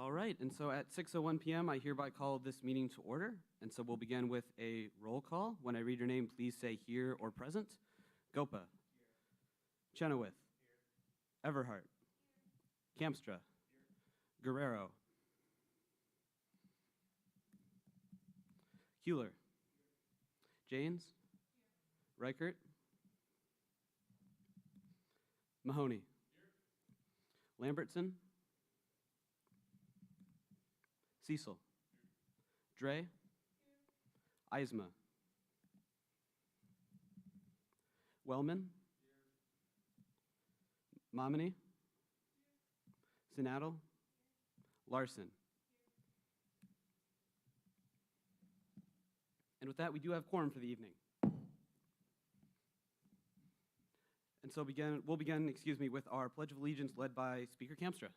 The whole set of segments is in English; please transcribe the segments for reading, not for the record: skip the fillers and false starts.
All right, and so at 6:01 p.m., I hereby call this meeting to order. And so we'll begin with a roll call. When I read your name, please say here or present. Gopa. Here. Chenoweth. Here. Everhart. Here. Kamstra. Here. Guerrero. Here. Hewler. Here. Janes. Here. Reichert. Mahoney. Here. Lambertson. Cecil. Here. Dre. Here. Eisma. Wellman. Here. Momini. Here. Sinattle. Here. Larson. Here. And with that, we do have quorum for the evening. And so we'll begin, with our Pledge of Allegiance led by Speaker Kamstra.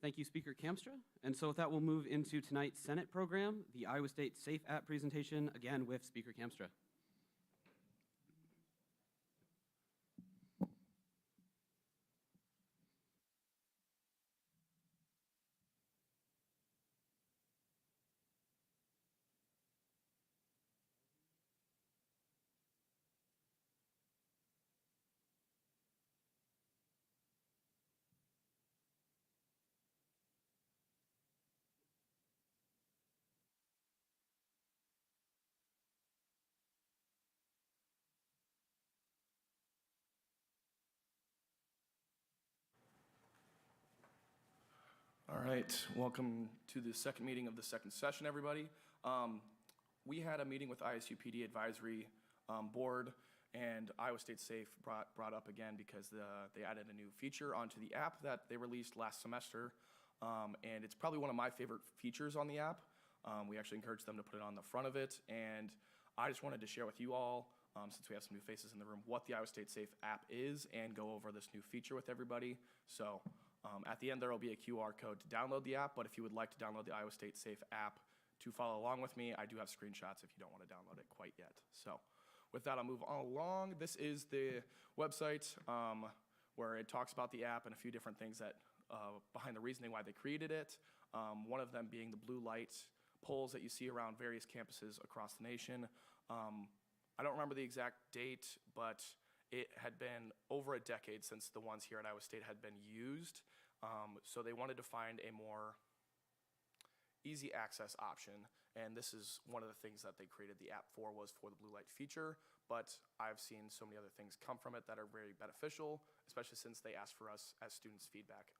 Thank you, Speaker Kamstra. And so with that, we'll move into tonight's Senate program, the Iowa State Safe App presentation, again with Speaker Kamstra. All right, welcome to the second meeting of the second session, everybody. We had a meeting with ISUPD Advisory Board, and Iowa State Safe brought up again because they added a new feature onto the app that they released last semester, and it's probably one of my favorite features on the app. We actually encouraged them to put it on the front of it, and I just wanted to share with you all, since we have some new faces in the room, what the Iowa State Safe app is and go over this new feature with everybody. So. At the end, there will be a QR code to download the app, but if you would like to download the Iowa State Safe app to follow along with me, I do have screenshots if you don't want to download it quite yet. So with that, I'll move on along. This is the website where it talks about the app and a few different things that behind the reasoning why they created it. One of them being the blue light poles that you see around various campuses across the nation. I don't remember the exact date, but it had been over a decade since the ones here at Iowa State had been used, so they wanted to find a more easy access option, and this is one of the things that they created the app for, was for the blue light feature, but I've seen so many other things come from it that are very beneficial, especially since they ask for us as students feedback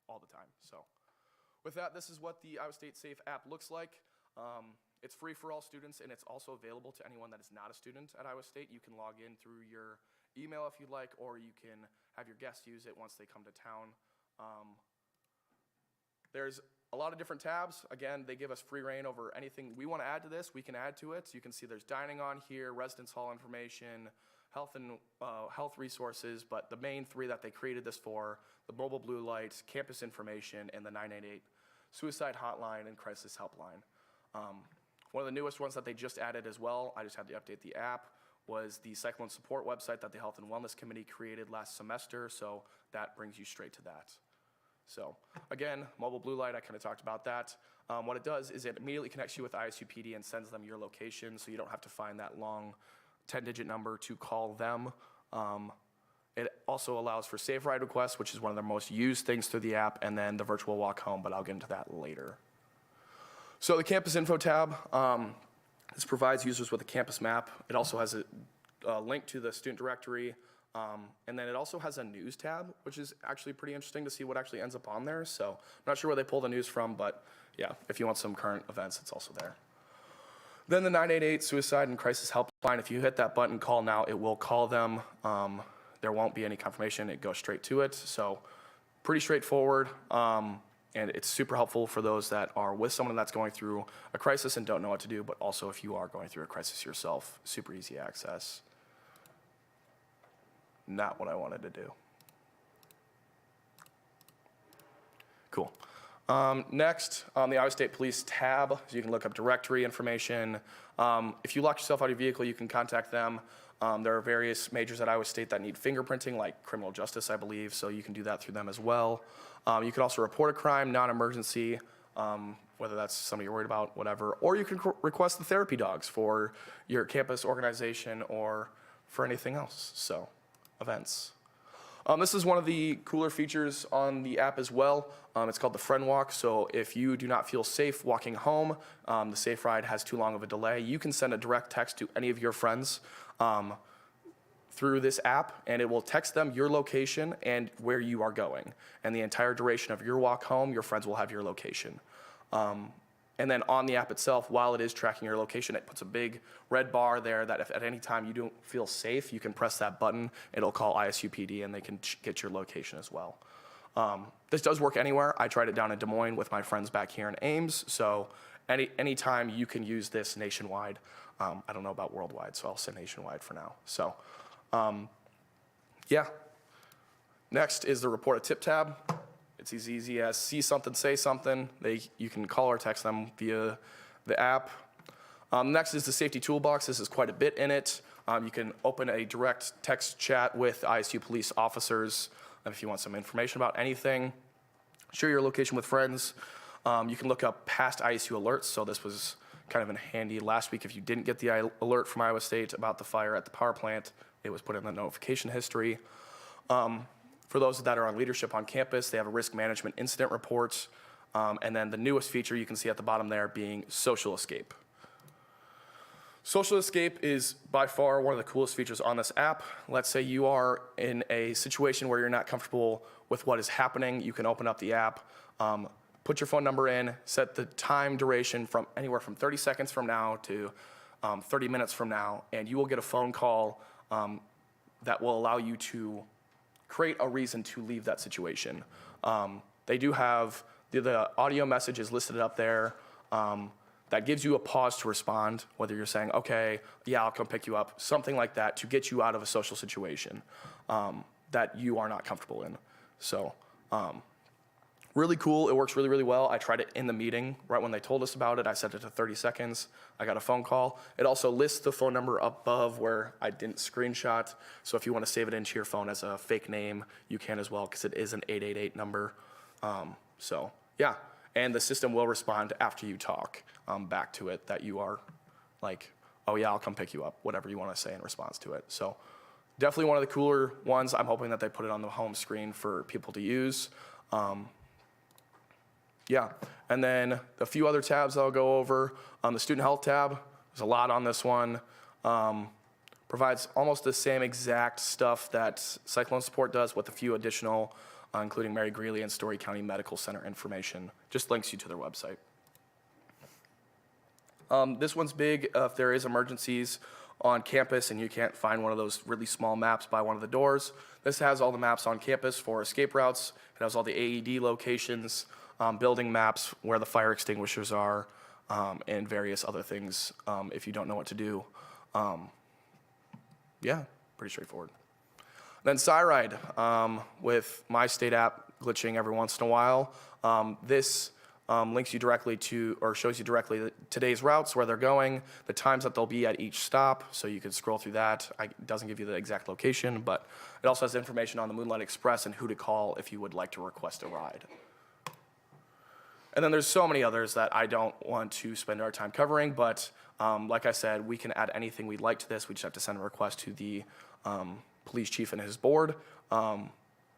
all the time. So with that, this is what the Iowa State Safe app looks like. It's free for all students, and it's also available to anyone that is not a student at Iowa State. You can log in through your email if you'd like, or you can have your guests use it once they come to town. There's a lot of different tabs. Again, they give us free reign over anything we want to add to this. We can add to it. So you can see there's dining on here, residence hall information, health and health resources, but the main three that they created this for, the mobile blue lights, campus information, and the 988 suicide hotline and crisis helpline. One of the newest ones that they just added as well, I just had to update the app, was the cyclone support website that the Health and Wellness Committee created last semester, so that brings you straight to that. So again, mobile blue light, I kind of talked about that. What it does is it immediately connects you with ISUPD and sends them your location, so you don't have to find that long 10-digit number to call them. It also allows for safe ride requests, which is one of the most used things through the app, and then the virtual walk home, but I'll get into that later. So the campus info tab, this provides users with a campus map. It also has a link to the student directory, and then it also has a news tab, which is actually pretty interesting to see what actually ends up on there. So I'm not sure where they pull the news from, but yeah, if you want some current events, it's also there. Then the 988 suicide and crisis helpline, if you hit that button, call now, it will call them. There won't be any confirmation, it goes straight to it. So pretty straightforward. And it's super helpful for those that are with someone that's going through a crisis and don't know what to do, but also if you are going through a crisis yourself, super easy access. Not what I wanted to do. Cool. Next, on the Iowa State Police tab, so you can look up directory information. If you lock yourself out of your vehicle, you can contact them. There are various majors at Iowa State that need fingerprinting, like criminal justice, I believe, so you can do that through them as well. You can also report a crime, non-emergency, whether that's somebody you're worried about, whatever. Or you can request the therapy dogs for your campus organization or for anything else, so events. This is one of the cooler features on the app as well. It's called the Friend Walk, so if you do not feel safe walking home, the Safe Ride has too long of a delay, you can send a direct text to any of your friends through this app, and it will text them your location and where you are going. And the entire duration of your walk home, your friends will have your location. And then on the app itself, while it is tracking your location, it puts a big red bar there that if at any time you don't feel safe, you can press that button. It'll call ISUPD and they can get your location as well. This does work anywhere. I tried it down in Des Moines with my friends back here in Ames. So anytime you can use this nationwide. I don't know about worldwide, so I'll say nationwide for now. So, yeah. Next is the report a tip tab. It's as easy as see something, say something. You can call or text them via the app. Next is the safety toolbox. This is quite a bit in it. You can open a direct text chat with ISU police officers if you want some information about anything. Share your location with friends. You can look up past ISU alerts. So this was kind of in handy last week. If you didn't get the alert from Iowa State about the fire at the power plant, it was put in the notification history. For those that are on leadership on campus, they have a risk management incident report. And then the newest feature you can see at the bottom there being social escape. Social escape is by far one of the coolest features on this app. Let's say you are in a situation where you're not comfortable with what is happening. You can open up the app, put your phone number in, set the time duration from anywhere from 30 seconds from now to 30 minutes from now, and you will get a phone call that will allow you to create a reason to leave that situation. They do have the audio message is listed up there that gives you a pause to respond, whether you're saying, okay, yeah, I'll come pick you up, something like that to get you out of a social situation that you are not comfortable in. So really cool, it works really, really well. I tried it in the meeting, right when they told us about it, I set it to 30 seconds. I got a phone call. It also lists the phone number above where I didn't screenshot. So if you want to save it into your phone as a fake name, you can as well, because it is an 888 number. So yeah, and the system will respond after you talk back to it that you are like, oh yeah, I'll come pick you up, whatever you want to say in response to it. So definitely one of the cooler ones. I'm hoping that they put it on the home screen for people to use. Yeah, and then a few other tabs I'll go over. The student health tab, there's a lot on this one. Provides almost the same exact stuff that Cyclone Support does with a few additional, including Mary Greeley and Story County Medical Center information. Just links you to their website. This one's big if there is emergencies on campus and you can't find one of those really small maps by one of the doors. This has all the maps on campus for escape routes. It has all the AED locations, building maps where the fire extinguishers are, and various other things if you don't know what to do. Yeah, pretty straightforward. Then SciRide, with my state app glitching every once in a while. This links you directly to, or shows you directly today's routes, where they're going, the times that they'll be at each stop, so you can scroll through that. It doesn't give you the exact location, but it also has information on the Moonlight Express and who to call if you would like to request a ride. And then there's so many others that I don't want to spend our time covering, but like I said, we can add anything we'd like to this. We just have to send a request to the police chief and his board.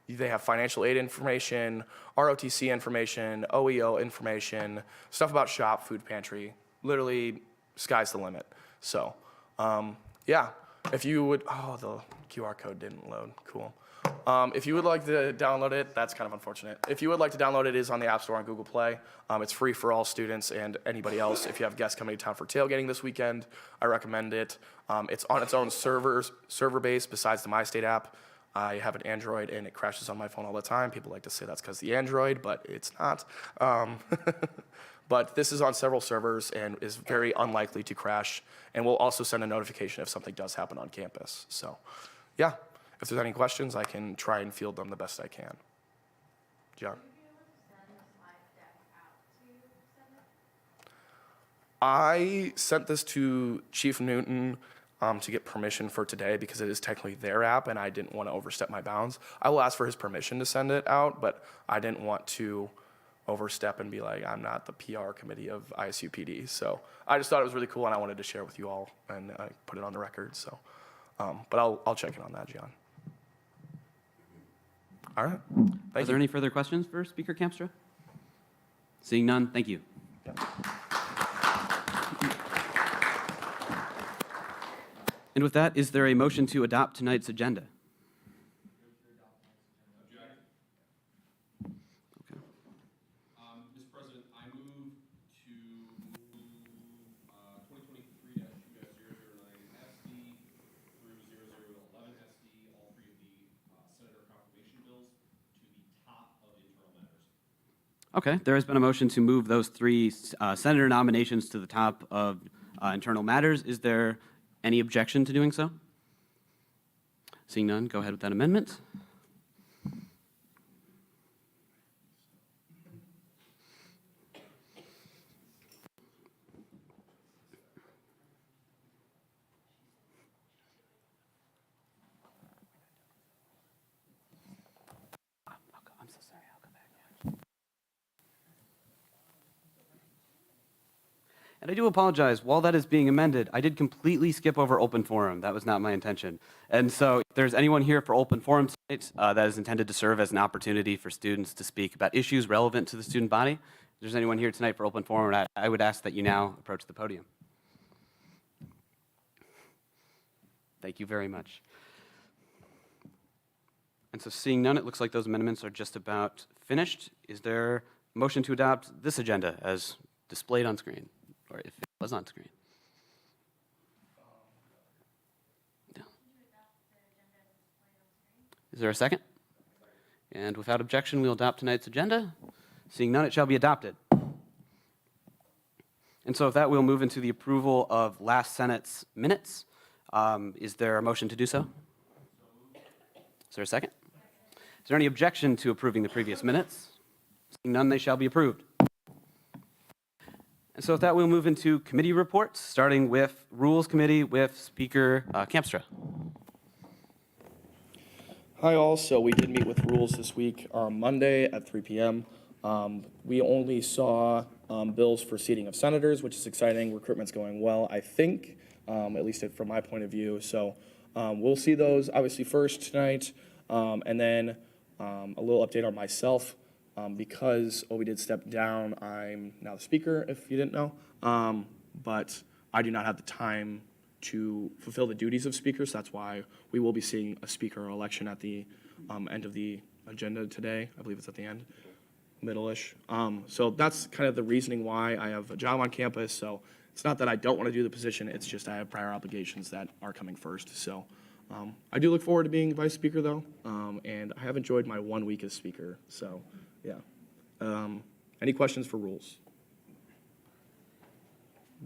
They have financial aid information, ROTC information, OEO information, stuff about shop, food pantry. Literally, sky's the limit. So, yeah, if you would, oh, the QR code didn't load, cool. If you would like to download it, that's kind of unfortunate. If you would like to download it, it is on the App Store and Google Play. It's free for all students and anybody else. If you have guests coming to town for tailgating this weekend, I recommend it. It's on its own server base besides the MyState app. I have an Android and it crashes on my phone all the time. People like to say that's because the Android, but it's not. But this is on several servers and is very unlikely to crash, and we'll also send a notification if something does happen on campus. So, yeah, if there's any questions, I can try and field them the best I can. John? I sent this to Chief Newton to get permission for today because it is technically their app and I didn't want to overstep my bounds. I will ask for his permission to send it out, but I didn't want to overstep and be like, I'm not the PR committee of ISUPD. So I just thought it was really cool and I wanted to share with you all and put it on the record. So, but I'll check in on that, John. All right. Are there any further questions for Speaker Campstra? Seeing none, thank you. Yeah. And with that, is there a motion to adopt tonight's agenda? Okay. Mr. President, I move to move 2023-2-009 SD through 0011 SD, all three of the Senator confirmation bills, to the top of internal matters. Okay, there has been a motion to move those three senator nominations to the top of internal matters. Is there any objection to doing so? Seeing none, go ahead with that amendment. I'm so sorry, I'll come back. And I do apologize, while that is being amended, I did completely skip over open forum. That was not my intention. And so if there's anyone here for open forum tonight that is intended to serve as an opportunity for students to speak about issues relevant to the student body, if there's anyone here tonight for open forum, I would ask that you now approach the podium. Thank you very much. And so seeing none, it looks like those amendments are just about finished. Is there a motion to adopt this agenda as displayed on screen? Or if it was on screen. No. Is there a second? And without objection, we'll adopt tonight's agenda. Seeing none, it shall be adopted. And so with that, we'll move into the approval of last Senate's minutes. Is there a motion to do so? Is there a second? Is there any objection to approving the previous minutes? Seeing none, they shall be approved. And so with that, we'll move into committee reports, starting with Rules Committee with Speaker Campstra. Hi all, so we did meet with Rules this week on Monday at 3 p.m. We only saw bills for seating of senators, which is exciting. Recruitment's going well, I think, at least from my point of view. So we'll see those obviously first tonight, and then a little update on myself. Because we did step down, I'm now the speaker, if you didn't know. But I do not have the time to fulfill the duties of speaker, so that's why we will be seeing a speaker election at the end of the agenda today. I believe it's at the end, middle-ish. So that's kind of the reasoning why I have a job on campus. So it's not that I don't want to do the position, it's just I have prior obligations that are coming first. So I do look forward to being vice speaker, though, and I have enjoyed my 1 week as speaker, so. Yeah. Any questions for Rules?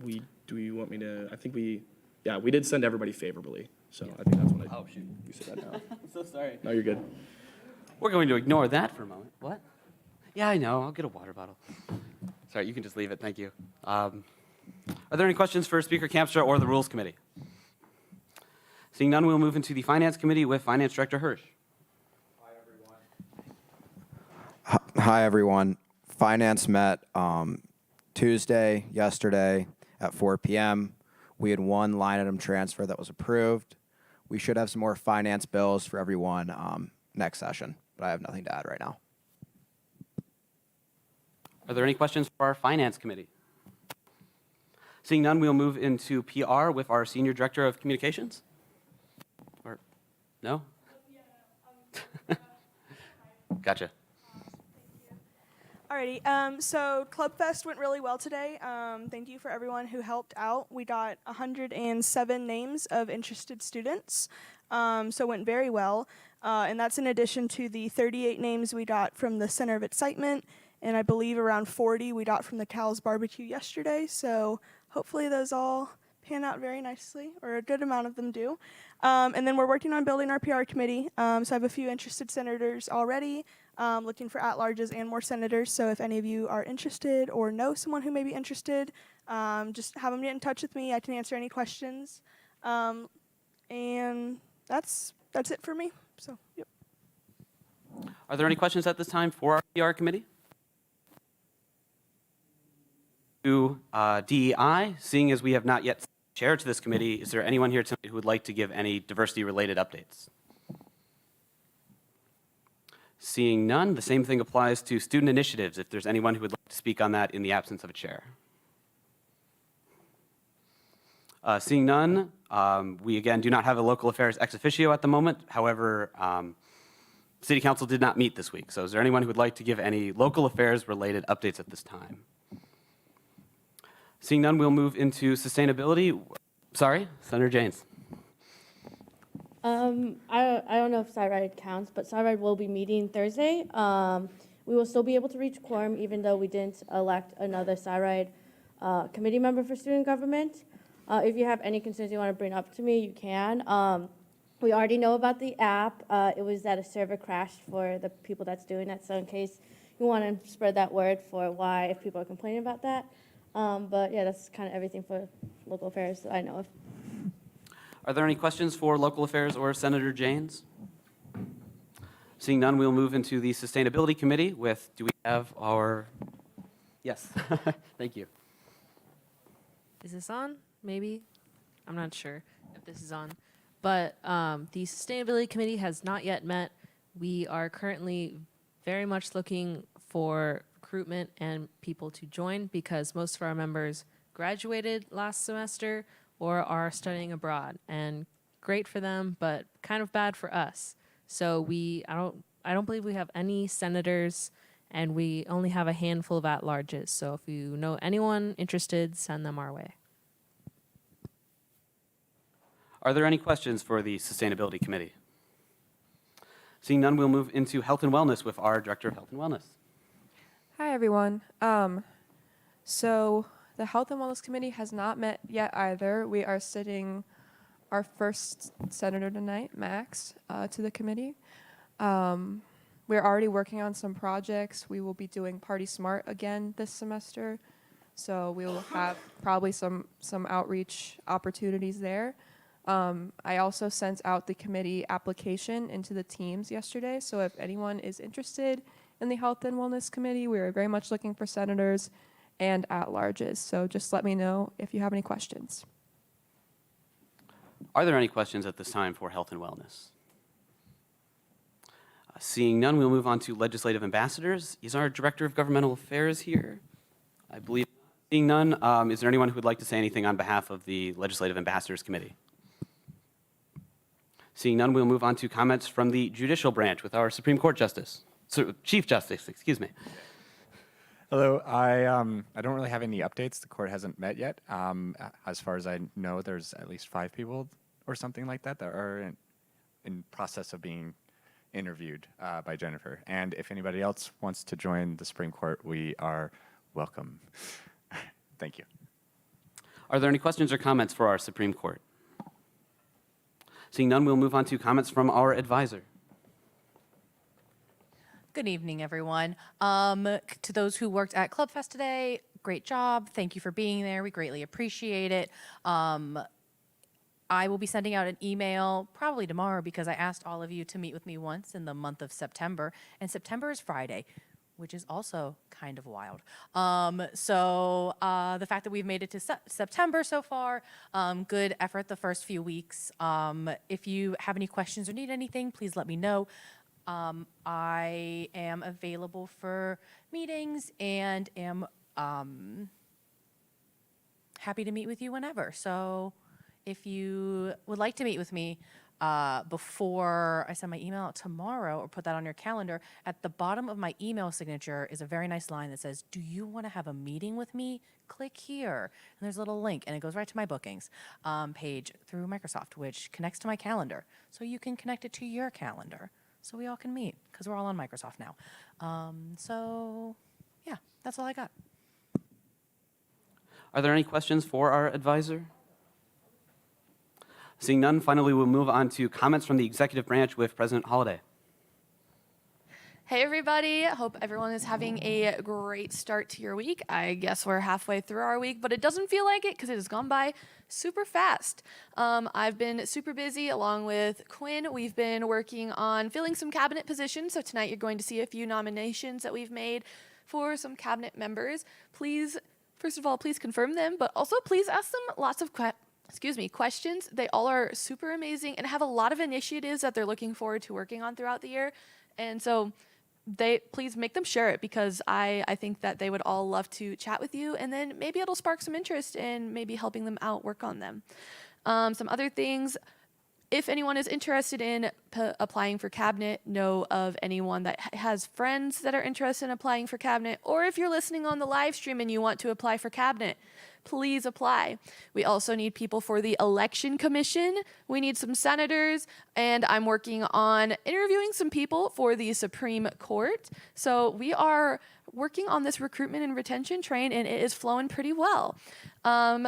Do you want me to? I think we did send everybody favorably. So yeah. I think that's what I. Oh shoot! You said that now. I'm so sorry. No, you're good. We're going to ignore that for a moment. What? Yeah, I know. I'll get a water bottle. Sorry, you can just leave it. Thank you. Are there any questions for Speaker Campstra or the Rules Committee? Seeing none, we'll move into the Finance Committee with Finance Director Hirsch. Hi, everyone. Finance met Tuesday, yesterday, at 4 p.m. We had one line item transfer that was approved. We should have some more finance bills for everyone next session, but I have nothing to add right now. Are there any questions for our Finance Committee? Seeing none, we'll move into PR with our Senior Director of Communications. Or, no? Gotcha. Alrighty, so Club Fest went really well today. Thank you for everyone who helped out. We got 107 names of interested students, so it went very well. And that's in addition to the 38 names we got from the Center of Excitement, and I believe around 40 we got from the Cal's Barbecue yesterday. So hopefully those all pan out very nicely, or a good amount of them do. And then we're working on building our PR committee. So I have a few interested senators already, looking for at-larges and more senators. So if any of you are interested or know someone who may be interested, just have them get in touch with me. I can answer any questions. And that's it for me. So, yep. Are there any questions at this time for our PR committee? To DEI, seeing as we have not yet chair to this committee, is there anyone here tonight who would like to give any diversity-related updates? Seeing none, the same thing applies to student initiatives, if there's anyone who would like to speak on that in the absence of a chair. Seeing none, we again do not have a local affairs ex officio at the moment. However, City Council did not meet this week. So is there anyone who would like to give any local affairs related updates at this time? Seeing none, we'll move into sustainability. Sorry, Senator Janes. I don't know if SciRide counts, but SciRide will be meeting Thursday. We will still be able to reach quorum even though we didn't elect another SciRide committee member for student government. If you have any concerns you want to bring up to me, you can. We already know about the app. It was that a server crashed for the people that's doing it. So in case you want to spread that word for why, if people are complaining about that. But yeah, that's kind of everything for local affairs that I know of. Are there any questions for local affairs or Senator Janes? Seeing none, we'll move into the sustainability committee with, do we have our, yes, thank you. Is this on? Maybe? I'm not sure if this is on. But the Sustainability Committee has not yet met. We are currently very much looking for recruitment and people to join because most of our members graduated last semester or are studying abroad. And great for them, but kind of bad for us. So I don't believe we have any senators, and we only have a handful of at-larges. So if you know anyone interested, send them our way. Are there any questions for the Sustainability Committee? Seeing none, we'll move into Health and Wellness with our Director of Health and Wellness. Hi, everyone. So the Health and Wellness Committee has not met yet either. We are sitting our first senator tonight, Max, to the committee. We're already working on some projects. We will be doing Party Smart again this semester. So we will have probably some outreach opportunities there. I also sent out the committee application into the teams yesterday. So if anyone is interested in the Health and Wellness Committee, we are very much looking for senators and at-larges. So just let me know if you have any questions. Are there any questions at this time for Health and Wellness? Seeing none, we'll move on to Legislative Ambassadors. Is our Director of Governmental Affairs here? I believe. Seeing none, is there anyone who would like to say anything on behalf of the Legislative Ambassadors Committee? Seeing none, we'll move on to comments from the judicial branch with our Supreme Court Justice, Chief Justice, excuse me. Hello. I don't really have any updates. The court hasn't met yet. As far as I know, there's at least 5 people or something like that that are in process of being interviewed by Jennifer. And if anybody else wants to join the Supreme Court, we are welcome. Thank you. Are there any questions or comments for our Supreme Court? Seeing none, we'll move on to comments from our advisor. Good evening, everyone. To those who worked at Club Fest today, great job. Thank you for being there. We greatly appreciate it. I will be sending out an email probably tomorrow because I asked all of you to meet with me once in the month of September. And September is Friday, which is also kind of wild. So the fact that we've made it to September so far, good effort the first few weeks. If you have any questions or need anything, please let me know. I am available for meetings and am happy to meet with you whenever. So if you would like to meet with me, before I send my email out tomorrow, or put that on your calendar, at the bottom of my email signature is a very nice line that says, "Do you want to have a meeting with me? Click here." And there's a little link, and it goes right to my bookings page through Microsoft, which connects to my calendar. So you can connect it to your calendar, so we all can meet, because we're all on Microsoft now. So yeah, that's all I got. Are there any questions for our advisor? Seeing none, finally we'll move on to comments from the executive branch with President Holliday. Hey everybody, hope everyone is having a great start to your week. I guess we're halfway through our week, but it doesn't feel like it because it has gone by super fast. I've been super busy along with Quinn. We've been working on filling some cabinet positions, so tonight you're going to see a few nominations that we've made for some cabinet members. Please, first of all, please confirm them, but also please ask them lots of questions. They all are super amazing and have a lot of initiatives that they're looking forward to working on throughout the year. And so please make them share it, because I think that they would all love to chat with you, and then maybe it'll spark some interest in maybe helping them out work on them. Some other things, if anyone is interested in applying for cabinet, know of anyone that has friends that are interested in applying for cabinet, or if you're listening on the live stream and you want to apply for cabinet, please apply. We also need people for the election commission. We need some senators, and I'm working on interviewing some people for the Supreme Court. So we are working on this recruitment and retention train, and it is flowing pretty well.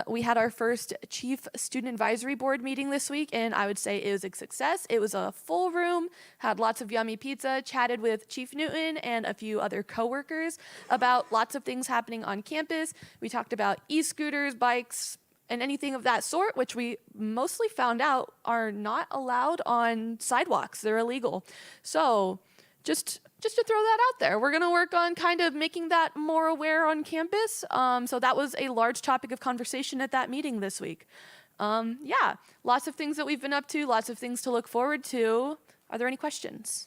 We had our first Chief Student Advisory Board meeting this week, and I would say it was a success. It was a full room, had lots of yummy pizza, chatted with Chief Newton and a few other coworkers about lots of things happening on campus. We talked about e-scooters, bikes, and anything of that sort, which we mostly found out are not allowed on sidewalks. They're illegal. So just to throw that out there, we're going to work on kind of making that more aware on campus. So that was a large topic of conversation at that meeting this week. Yeah, lots of things that we've been up to, lots of things to look forward to. Are there any questions?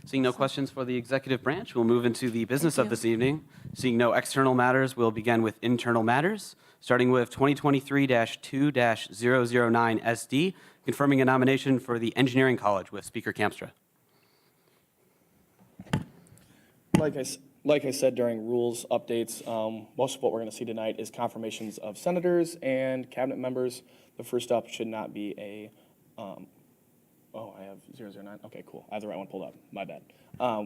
Seeing no questions for the executive branch, we'll move into the business of this evening. Seeing no external matters, we'll begin with internal matters, starting with 2023-2-009 SD, confirming a nomination for the Engineering College with Speaker Kamstra. Like I said during rules updates, most of what we're going to see tonight is confirmations of senators and cabinet members. The first up should not be a, I have 009. Okay, cool. I have the right one pulled up. My bad.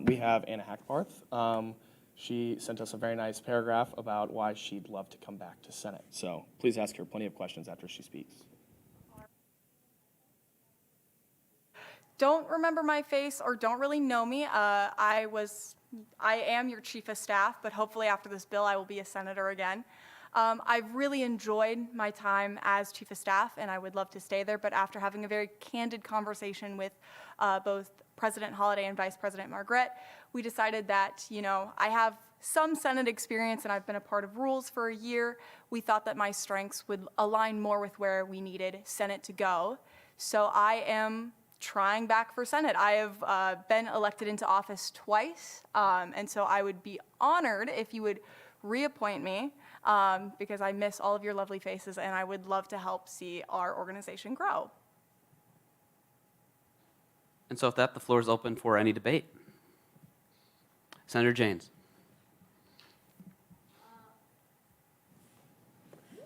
We have Anna Hackbarth. She sent us a very nice paragraph about why she'd love to come back to Senate. So please ask her plenty of questions after she speaks. Don't remember my face or don't really know me. I am your chief of staff, but hopefully after this bill I will be a senator again. I've really enjoyed my time as chief of staff, and I would love to stay there, but after having a very candid conversation with both President Holliday and Vice President Margaret, we decided that, I have some Senate experience and I've been a part of rules for a year. We thought that my strengths would align more with where we needed Senate to go. So I am trying back for Senate. I have been elected into office twice, and so I would be honored if you would reappoint me, because I miss all of your lovely faces and I would love to help see our organization grow. And so with that, the floor is open for any debate. Senator Janes.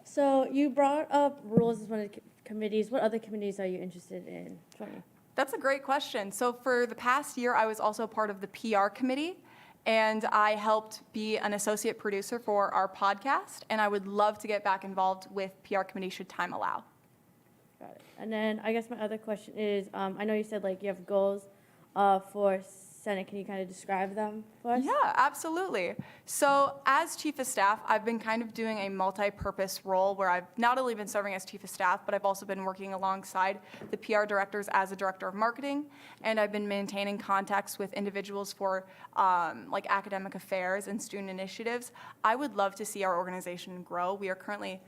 So you brought up rules as one of the committees. What other committees are you interested in joining? That's a great question. So for the past year, I was also part of the PR committee, and I helped be an associate producer for our podcast, and I would love to get back involved with PR committee should time allow. Got it. And then I guess my other question is, I know you said you have goals for Senate. Can you kind of describe them for us? Yeah, absolutely. So as chief of staff, I've been kind of doing a multi-purpose role where I've not only been serving as chief of staff, but I've also been working alongside the PR directors as a director of marketing, and I've been maintaining contacts with individuals for academic affairs and student initiatives. I would love to see our organization grow. We are currently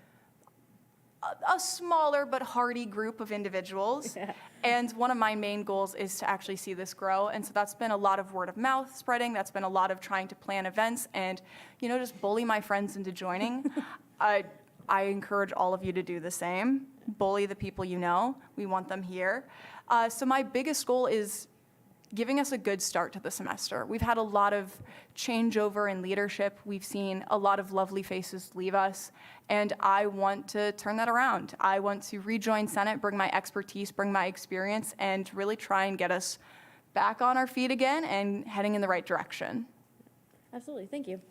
a smaller but hardy group of individuals. Yeah. And one of my main goals is to actually see this grow. And so that's been a lot of word of mouth spreading. That's been a lot of trying to plan events and, just bully my friends into joining. I encourage all of you to do the same. Bully the people you know. We want them here. So my biggest goal is giving us a good start to the semester. We've had a lot of changeover in leadership. We've seen a lot of lovely faces leave us, and I want to turn that around. I want to rejoin Senate, bring my expertise, bring my experience, and really try and get us back on our feet again and heading in the right direction. Absolutely, thank you.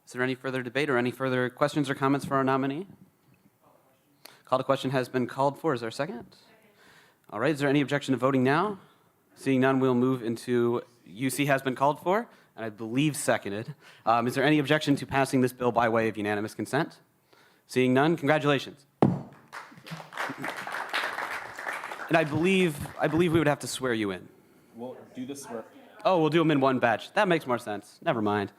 Is there any further debate or any further questions or comments for our nominee? Call to question has been called for. Is there a second? All right, is there any objection to voting now? Seeing none, we'll move into UC has been called for, and I believe seconded. Is there any objection to passing this bill by way of unanimous consent? Seeing none, congratulations. And I believe we would have to swear you in. We'll do this swear. Oh, we'll do them in one batch. That makes more sense. Never mind.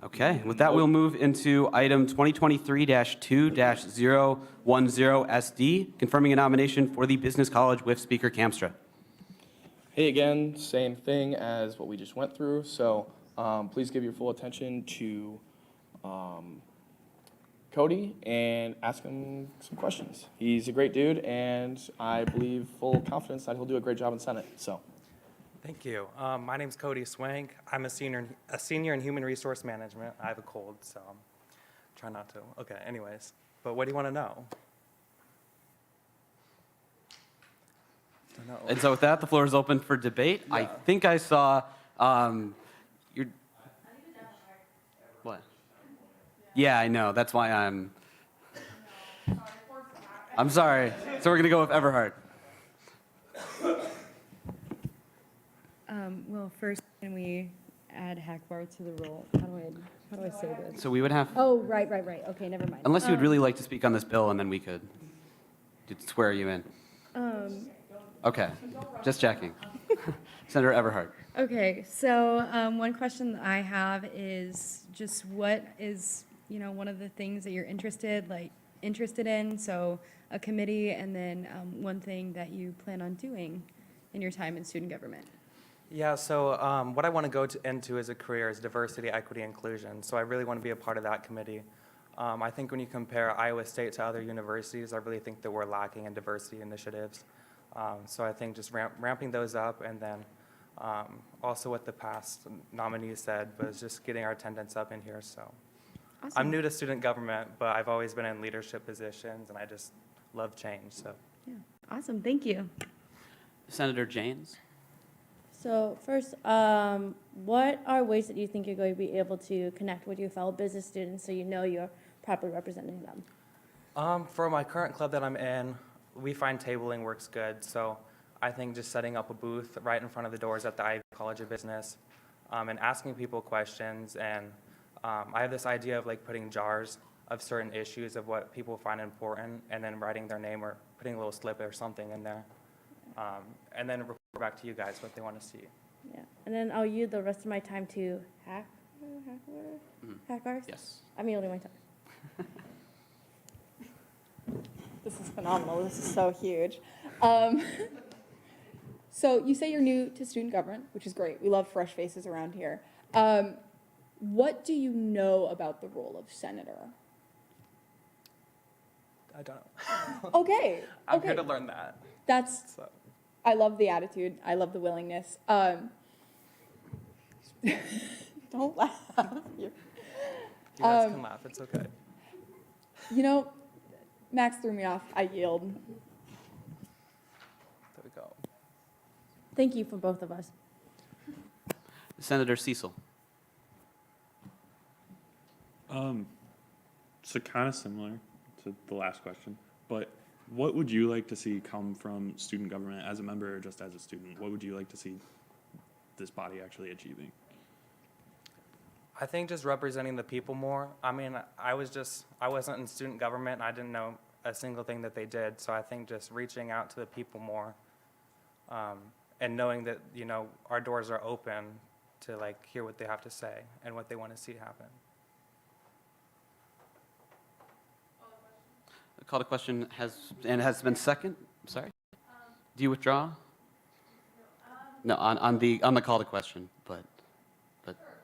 Okay, with that, we'll move into item 2023-2-010SD, confirming a nomination for the Business College with Speaker Kamstra. Hey again, same thing as what we just went through. So please give your full attention to Cody and ask him some questions. He's a great dude, and I believe full confidence that he'll do a great job in Senate. So. Thank you. My name's Cody Swank. I'm a senior in human resource management. I have a cold, so I'm trying not to. Okay, anyways. But what do you want to know? And so with that, the floor is open for debate. Yeah. I think I saw your... What? Yeah, I know. That's why I'm sorry. So we're going to go with Everhart. Well, first, can we add Hackbar to the roll? How do I say this? So we would have... Oh, right. Okay, never mind. Unless you would really like to speak on this bill, and then we could swear you in. Okay, just checking. Senator Everhart. Okay, so one question that I have is just what is, one of the things that you're interested in, so a committee, and then one thing that you plan on doing in your time in student government. Yeah, so what I want to go into as a career is diversity, equity, inclusion. So I really want to be a part of that committee. I think when you compare Iowa State to other universities, I really think that we're lacking in diversity initiatives. So I think just ramping those up, and then also what the past nominees said was just getting our attendance up in here. So Awesome. I'm new to student government, but I've always been in leadership positions, and I just love change. So Yeah, awesome, thank you. Senator Janes. So first, what are ways that you think you're going to be able to connect with your fellow business students so you know you're properly representing them? For my current club that I'm in, we find tabling works good. So I think just setting up a booth right in front of the doors at the Ivy College of Business and asking people questions. And I have this idea of putting jars of certain issues of what people find important, and then writing their name or putting a little slip or something in there. And then report back to you guys what they want to see. Yeah, and then I'll use the rest of my time to hack ours? Yes. I'm yielding my time. This is phenomenal. This is so huge. So you say you're new to student government, which is great. We love fresh faces around here. What do you know about the role of senator? I don't know. Okay. I'm here to learn that. So. I love the attitude. I love the willingness. Don't laugh. You guys can laugh. It's okay. Max threw me off. I yield. There we go. Thank you for both of us. Senator Cecil. So kind of similar to the last question, but what would you like to see come from student government as a member or just as a student? What would you like to see this body actually achieving? I think just representing the people more. I mean, I wasn't in student government, and I didn't know a single thing that they did. So I think just reaching out to the people more, and knowing that, our doors are open to hear what they have to say and what they want to see happen. The call to question has been second. I'm sorry. Do you withdraw? No, on the call to question, but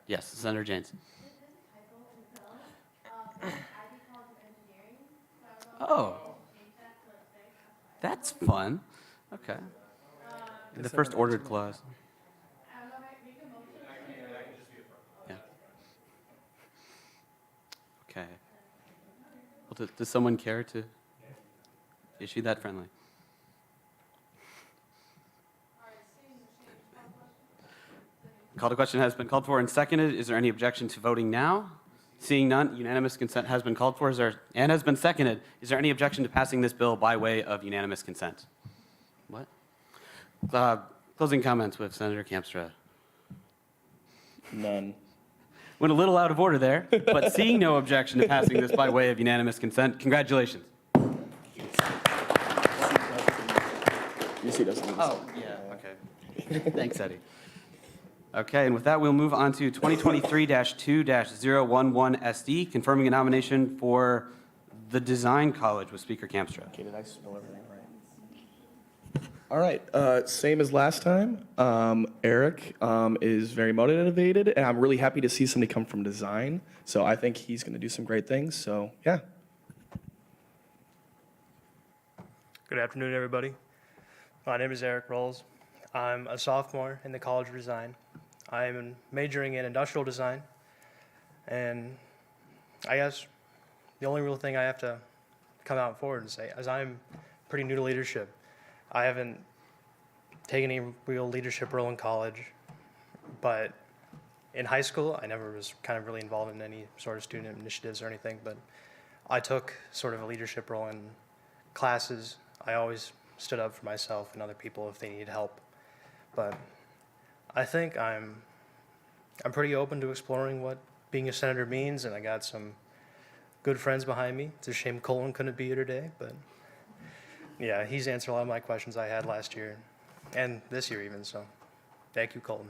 yes, Senator Janes. Oh. That's fun. Okay. The first ordered clause. Yeah. Okay. Well, does someone care to issue that friendly? Call to question has been called for and seconded. Is there any objection to voting now? Seeing none, unanimous consent has been called for and has been seconded. Is there any objection to passing this bill by way of unanimous consent? What? Closing comments with Senator Campstra. None. Went a little out of order there, but seeing no objection to passing this by way of unanimous consent, congratulations. UC doesn't. Oh, yeah, okay. Thanks, Eddie. Okay, and with that, we'll move on to 2023-2-011 SD, confirming a nomination for the Design College with Speaker Campstra. Okay, did I spell everything right? All right, same as last time. Eric is very motivated, and I'm really happy to see somebody come from design. So I think he's going to do some great things. So yeah. Good afternoon, everybody. My name is Eric Rolls. I'm a sophomore in the College of Design. I'm majoring in industrial design, and I guess the only real thing I have to come out forward and say is I'm pretty new to leadership. I haven't taken any real leadership role in college, but in high school, I never was kind of really involved in any sort of student initiatives or anything, but I took sort of a leadership role in classes. I always stood up for myself and other people if they needed help. But I think I'm pretty open to exploring what being a senator means, and I got some good friends behind me. It's a shame Colin couldn't be here today, but yeah, he's answered a lot of my questions I had last year and this year even, so thank you, Colton.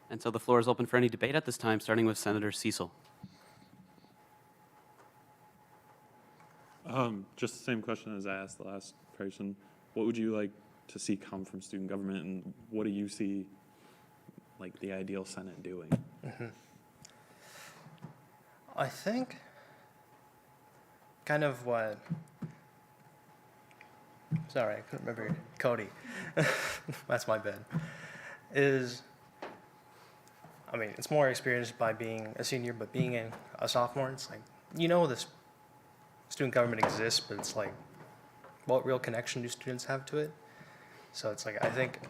And so the floor is open for any debate at this time, starting with Senator Cecil. Just the same question as I asked the last person. What would you like to see come from student government, and what do you see like the ideal Senate doing? I think kind of what, sorry, I couldn't remember, Cody, that's my bad, is, I mean, it's more experience by being a senior, but being a sophomore, it's like, you know this student government exists, but it's like, what real connection do students have to it? So it's like, I think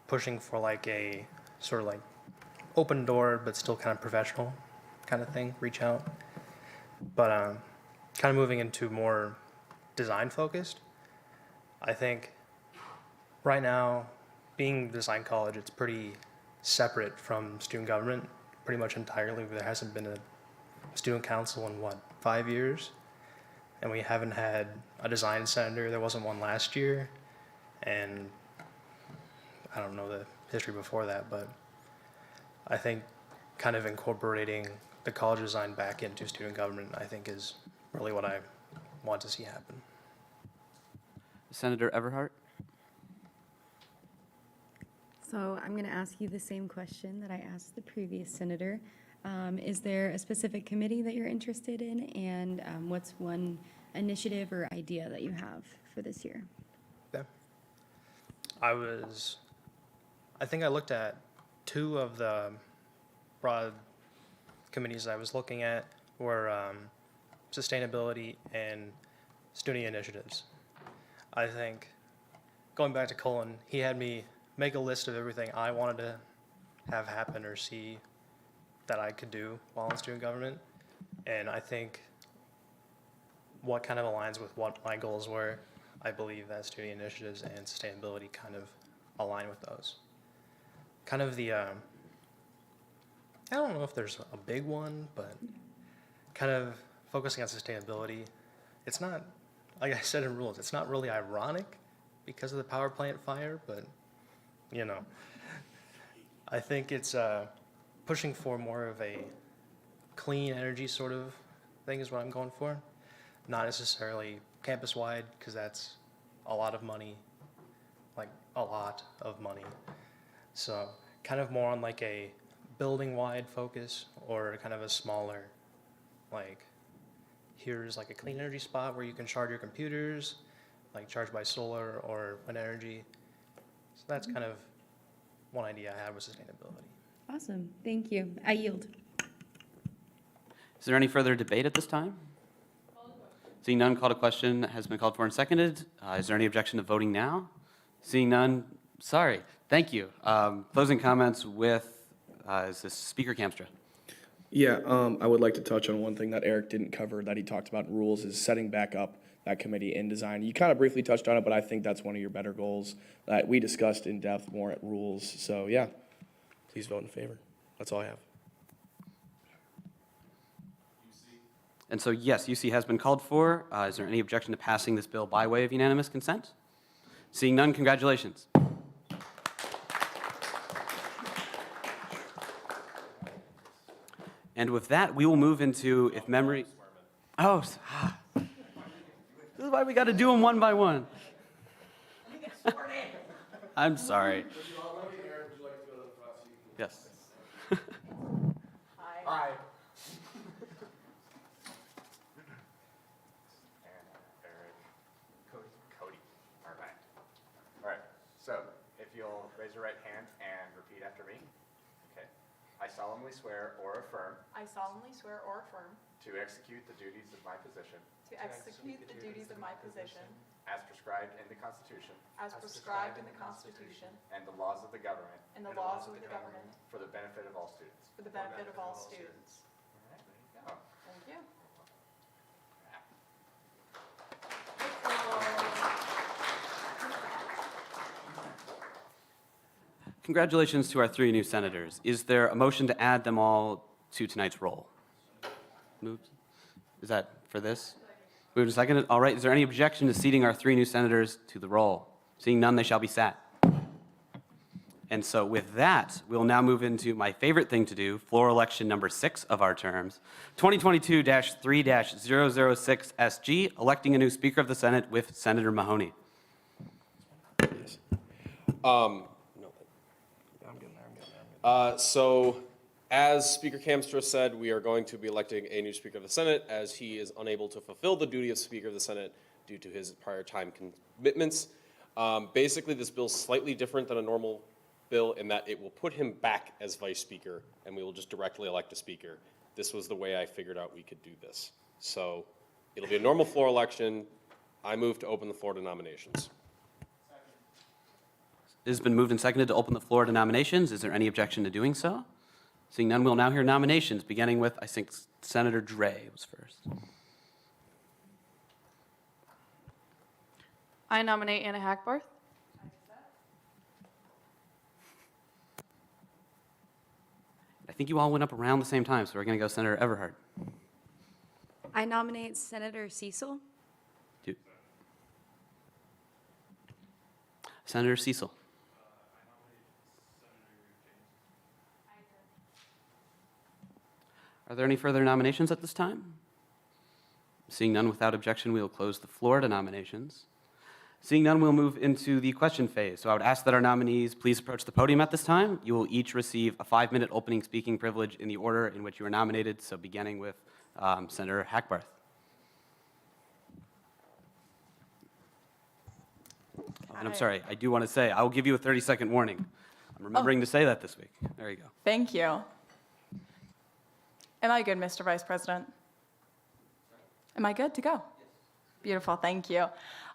pushing for like a sort of like open door, but still kind of professional kind of thing, reach out. But kind of moving into more design focused. I think right now, being design college, it's pretty separate from student government, pretty much entirely. There hasn't been a student council in what, 5 years? And we haven't had a design senator. There wasn't one last year. And I don't know the history before that, but I think kind of incorporating the college design back into student government, I think, is really what I want to see happen. Senator Everhart. So I'm going to ask you the same question that I asked the previous senator. Is there a specific committee that you're interested in, and what's one initiative or idea that you have for this year? Yeah. I think I looked at 2 of the broad committees I was looking at were sustainability and student initiatives. I think, going back to Colin, he had me make a list of everything I wanted to have happen or see that I could do while in student government. And I think what kind of aligns with what my goals were, I believe that student initiatives and sustainability kind of align with those. Kind of the, I don't know if there's a big one, but kind of focusing on sustainability. It's not, like I said in rules, it's not really ironic because of the power plant fire, but you know, I think it's pushing for more of a clean energy sort of thing is what I'm going for. Not necessarily campus-wide, because that's a lot of money, like a lot of money. So kind of more on like a building-wide focus or kind of a smaller, like, here's like a clean energy spot where you can charge your computers, like charge by solar or wind energy. So that's kind of one idea I had with sustainability. Awesome. Thank you. I yield. Is there any further debate at this time? Seeing none, call to question has been called for and seconded. Is there any objection to voting now? Seeing none, sorry, thank you. Closing comments with, is this Speaker Kamstra? Yeah, I would like to touch on one thing that Eric didn't cover that he talked about in rules is setting back up that committee in design. You kind of briefly touched on it, but I think that's one of your better goals that we discussed in depth more at rules. So yeah, please vote in favor. That's all I have. And so, yes, UC has been called for. Is there any objection to passing this bill by way of unanimous consent? Seeing none, congratulations. And with that, we will move into, if memory... Oh, this is why we got to do them one by one. I'm sorry. Yes. Hi. Cody. All right. All right. So if you'll raise your right hand and repeat after me. Okay. I solemnly swear or affirm I solemnly swear or affirm to execute the duties of my position to execute the duties of my position as prescribed in the Constitution as prescribed in the Constitution and the laws of the government and the laws of the government for the benefit of all students. for the benefit of all students. Oh. Thank you. Congratulations to our 3 new senators. Is there a motion to add them all to tonight's roll? Moved. Is that for this? Moved and seconded. All right. Is there any objection to seating our 3 new senators to the roll? Seeing none, they shall be sat. And so with that, we'll now move into my favorite thing to do, floor election number 6 of our terms, 2022-3-006 SG, electing a new Speaker of the Senate with Senator Mahoney. Yes. So, as Speaker Kamstra said, we are going to be electing a new Speaker of the Senate as he is unable to fulfill the duty of Speaker of the Senate due to his prior time commitments. Basically, this bill is slightly different than a normal bill in that it will put him back as Vice Speaker, and we will just directly elect a Speaker. This was the way I figured out we could do this. So, it'll be a normal floor election. I move to open the floor to nominations. It has been moved and seconded to open the floor to nominations. Is there any objection to doing so? Seeing none, we'll now hear nominations, beginning with, I think, Senator Dre was first. I nominate Anna Hackbarth. I think you all went up around the same time, so we're going to go Senator Everhart. I nominate Senator Cecil. Senator Cecil. Are there any further nominations at this time? Seeing none, without objection, we will close the floor to nominations. Seeing none, we'll move into the question phase. So I would ask that our nominees please approach the podium at this time. You will each receive a 5-minute opening speaking privilege in the order in which you were nominated, so beginning with Senator Hackbarth. And I'm sorry, I do want to say, I will give you a 30-second warning. I'm remembering to say that this week. There you go. Thank you. Am I good, Mr. Vice President? Am I good to go? Beautiful, thank you.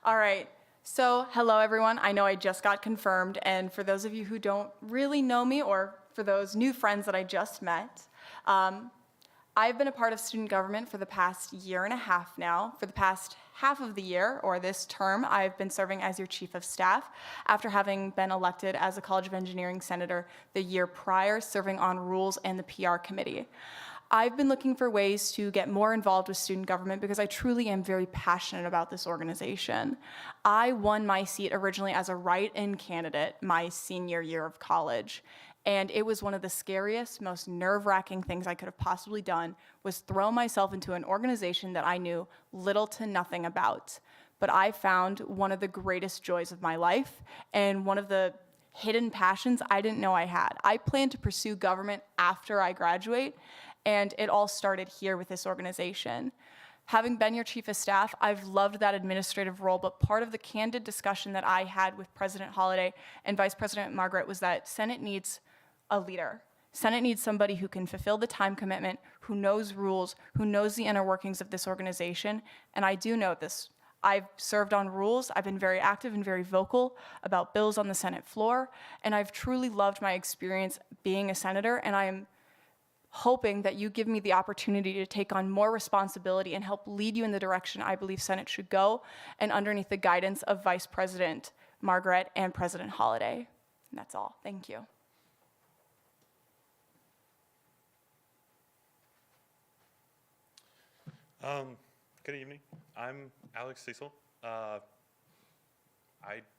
All right, so hello everyone. I know I just got confirmed, and for those of you who don't really know me, or for those new friends that I just met, I've been a part of student government for the past 1.5 years now. For the past half of the year, or this term, I've been serving as your Chief of Staff after having been elected as a College of Engineering Senator the year prior, serving on Rules and the PR Committee. I've been looking for ways to get more involved with student government because I truly am very passionate about this organization. I won my seat originally as a write-in candidate my senior year of college, and it was one of the scariest, most nerve-wracking things I could have possibly done was throw myself into an organization that I knew little to nothing about. But I found one of the greatest joys of my life and one of the hidden passions I didn't know I had. I plan to pursue government after I graduate, and it all started here with this organization. Having been your chief of staff, I've loved that administrative role, but part of the candid discussion that I had with President Holliday and Vice President Margaret was that Senate needs a leader. Senate needs somebody who can fulfill the time commitment, who knows rules, who knows the inner workings of this organization, and I do know this. I've served on rules, I've been very active and very vocal about bills on the Senate floor, and I've truly loved my experience being a senator, and I am hoping that you give me the opportunity to take on more responsibility and help lead you in the direction I believe Senate should go, and underneath the guidance of Vice President Margaret and President Holliday. And that's all. Thank you. Good evening. I'm Alex Cecil. I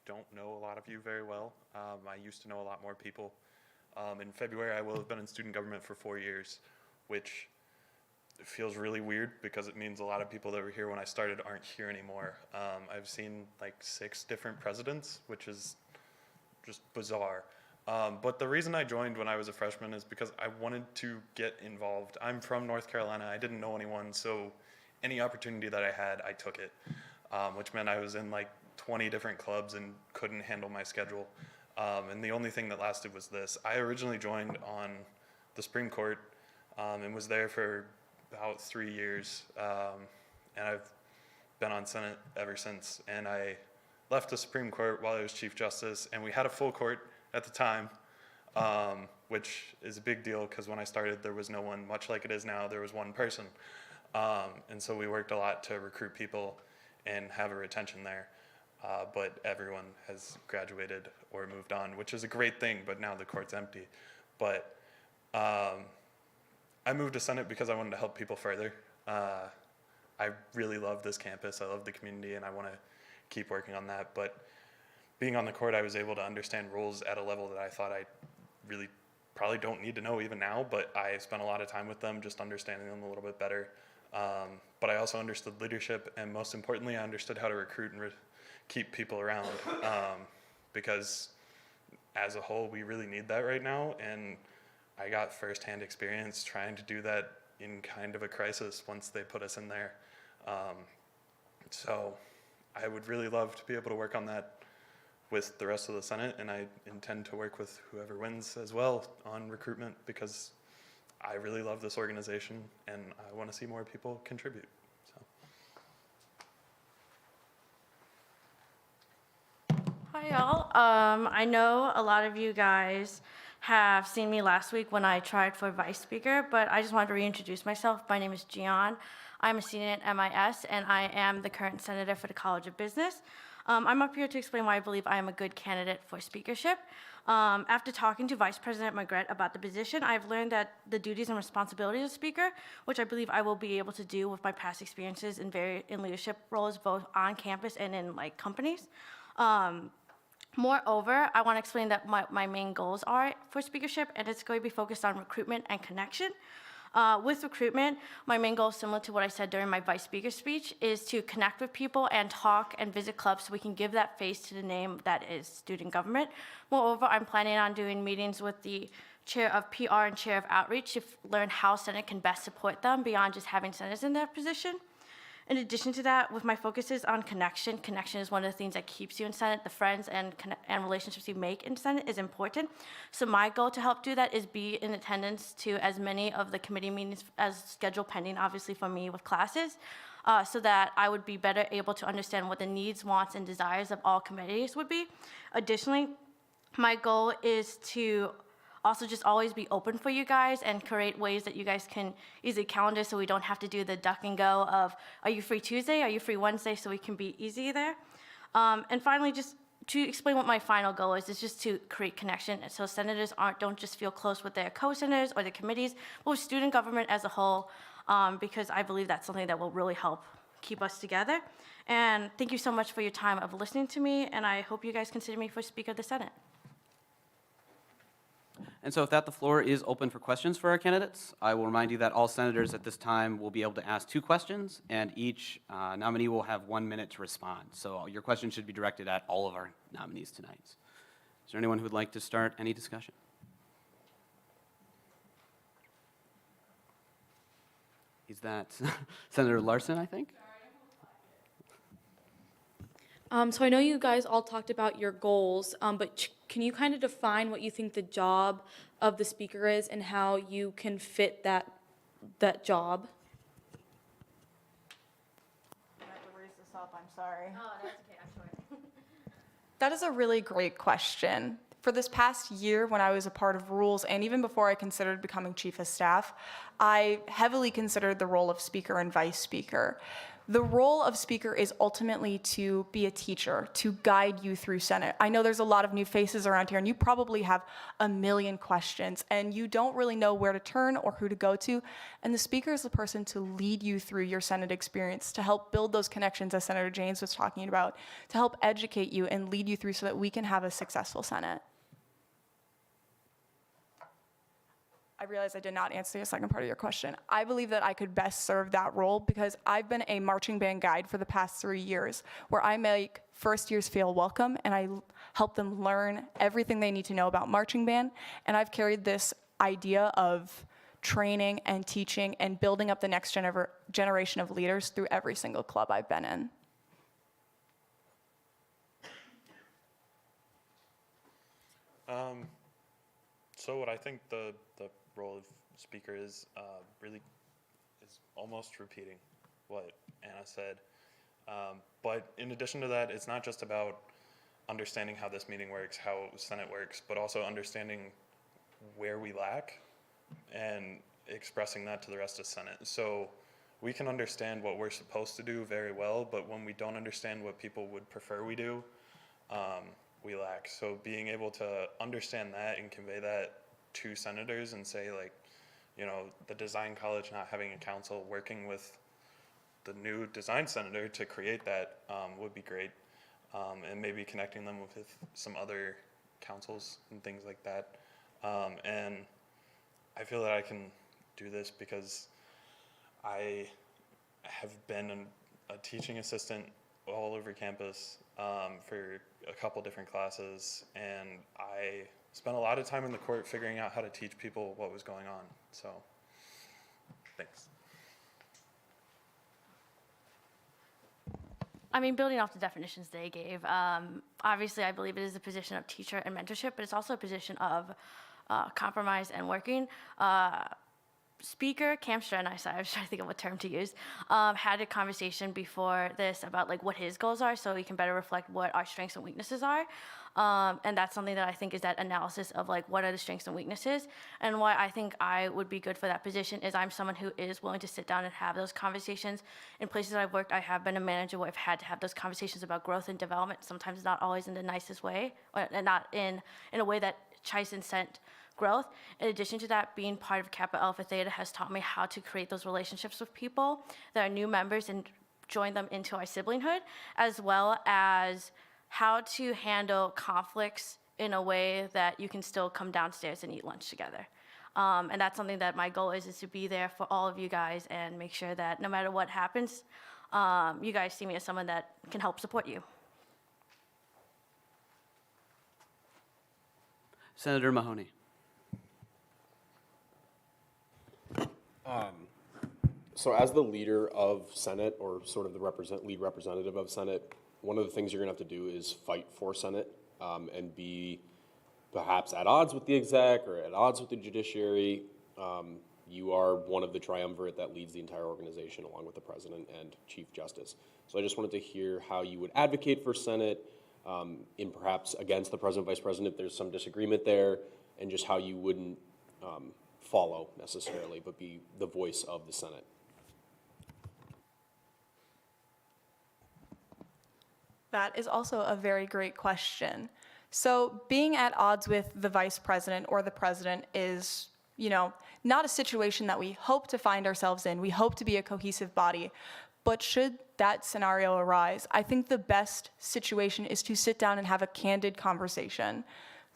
don't know a lot of you very well. I used to know a lot more people. In February, I will have been in student government for 4 years, which feels really weird because it means a lot of people that were here when I started aren't here anymore. I've seen like 6 different presidents, which is just bizarre. But the reason I joined when I was a freshman is because I wanted to get involved. I'm from North Carolina. I didn't know anyone, so any opportunity that I had, I took it, which meant I was in like 20 different clubs and couldn't handle my schedule. And the only thing that lasted was this. I originally joined on the Supreme Court and was there for about 3 years. And I've been on Senate ever since. And I left the Supreme Court while I was Chief Justice, and we had a full court at the time, which is a big deal because when I started, there was no one, much like it is now, there was one person. And so we worked a lot to recruit people and have a retention there. But everyone has graduated or moved on, which is a great thing, but now the court's empty. But I moved to Senate because I wanted to help people further. I really love this campus, I love the community, and I want to keep working on that. But being on the court, I was able to understand rules at a level that I thought I really probably don't need to know even now, but I spent a lot of time with them just understanding them a little bit better. But I also understood leadership, and most importantly, I understood how to recruit and keep people around, because as a whole, we really need that right now, and I got firsthand experience trying to do that in kind of a crisis once they put us in there. So I would really love to be able to work on that with the rest of the Senate, and I intend to work with whoever wins as well on recruitment, because I really love this organization and I want to see more people contribute. Hi, y'all. I know a lot of you guys have seen me last week when I tried for vice speaker, but I just wanted to reintroduce myself. My name is Gian. I'm a senior at MIS, and I am the current senator for the College of Business. I'm up here to explain why I believe I am a good candidate for speakership. After talking to Vice President Margaret about the position, I've learned that the duties and responsibilities of speaker, which I believe I will be able to do with my past experiences in leadership roles, both on campus and in companies. Moreover, I want to explain that my main goals are for speakership, and it's going to be focused on recruitment and connection. With recruitment, my main goal, similar to what I said during my vice speaker speech, is to connect with people and talk and visit clubs so we can give that face to the name that is student government. Moreover, I'm planning on doing meetings with the chair of PR and chair of outreach to learn how Senate can best support them beyond just having senators in that position. In addition to that, with my focuses on connection is one of the things that keeps you in Senate. The friends and relationships you make in Senate is important. So my goal to help do that is be in attendance to as many of the committee meetings as scheduled pending, obviously for me with classes, so that I would be better able to understand what the needs, wants, and desires of all committees would be. Additionally, my goal is to also just always be open for you guys and create ways that you guys can easily calendar so we don't have to do the duck and go of, are you free Tuesday, are you free Wednesday, so we can be easy there. And finally, just to explain what my final goal is just to create connection so senators don't just feel close with their co-senators or the committees, but with student government as a whole, because I believe that's something that will really help keep us together. And thank you so much for your time of listening to me, and I hope you guys consider me for Speaker of the Senate. And so with that, the floor is open for questions for our candidates. I will remind you that all senators at this time will be able to ask 2 questions, and each nominee will have 1 minute to respond. So your question should be directed at all of our nominees tonight. Is there anyone who would like to start any discussion? Is that Senator Larson, I think? So I know you guys all talked about your goals, but can you kind of define what you think the job of the speaker is and how you can fit that job? I have to raise this up, I'm sorry. Oh, that's okay, I'm sorry. That is a really great question. For this past year, when I was a part of Rules, and even before I considered becoming Chief of Staff, I heavily considered the role of Speaker and Vice Speaker. The role of Speaker is ultimately to be a teacher, to guide you through Senate. I know there's a lot of new faces around here, and you probably have a million questions, and you don't really know where to turn or who to go to, and the Speaker is the person to lead you through your Senate experience, to help build those connections, as Senator James was talking about, to help educate you and lead you through so that we can have a successful Senate. I realize I did not answer the second part of your question. I believe that I could best serve that role because I've been a marching band guide for the past 3 years, where I make first years feel welcome and I help them learn everything they need to know about marching band. And I've carried this idea of training and teaching and building up the next generation of leaders through every single club I've been in. So what I think the role of speaker is really is almost repeating what Anna said. But in addition to that, it's not just about understanding how this meeting works, how Senate works, but also understanding where we lack and expressing that to the rest of Senate. So we can understand what we're supposed to do very well, but when we don't understand what people would prefer we do, we lack. So being able to understand that and convey that to senators and say, like, you know, the design college not having a council, working with the new design senator to create that would be great. And maybe connecting them with some other councils and things like that. And I feel that I can do this because I have been a teaching assistant all over campus for a couple different classes, and I spent a lot of time in the court figuring out how to teach people what was going on. So, thanks. I mean, building off the definitions they gave, obviously I believe it is a position of teacher and mentorship, but it's also a position of compromise and working. Speaker Camstra and I was trying to think of what term to use, had a conversation before this about like what his goals are so we can better reflect what our strengths and weaknesses are. And that's something that I think is that analysis of like what are the strengths and weaknesses. And why I think I would be good for that position is I'm someone who is willing to sit down and have those conversations. In places I've worked, I have been a manager where I've had to have those conversations about growth and development, sometimes not always in the nicest way, and not in a way that tries to incent growth. In addition to that, being part of Kappa Alpha Theta has taught me how to create those relationships with people that are new members and join them into our siblinghood, as well as how to handle conflicts in a way that you can still come downstairs and eat lunch together. And that's something that my goal is to be there for all of you guys and make sure that no matter what happens, you guys see me as someone that can help support you. Senator Mahoney. So as the leader of Senate, or sort of the lead representative of Senate, one of the things you're gonna have to do is fight for Senate and be perhaps at odds with the exec or at odds with the judiciary. You are one of the triumvirate that leads the entire organization along with the president and Chief Justice. So I just wanted to hear how you would advocate for Senate in perhaps against the president, vice president, if there's some disagreement there, and just how you wouldn't follow necessarily, but be the voice of the Senate. That is also a very great question. So being at odds with the vice president or the president is, you know, not a situation that we hope to find ourselves in. We hope to be a cohesive body. But should that scenario arise, I think the best situation is to sit down and have a candid conversation.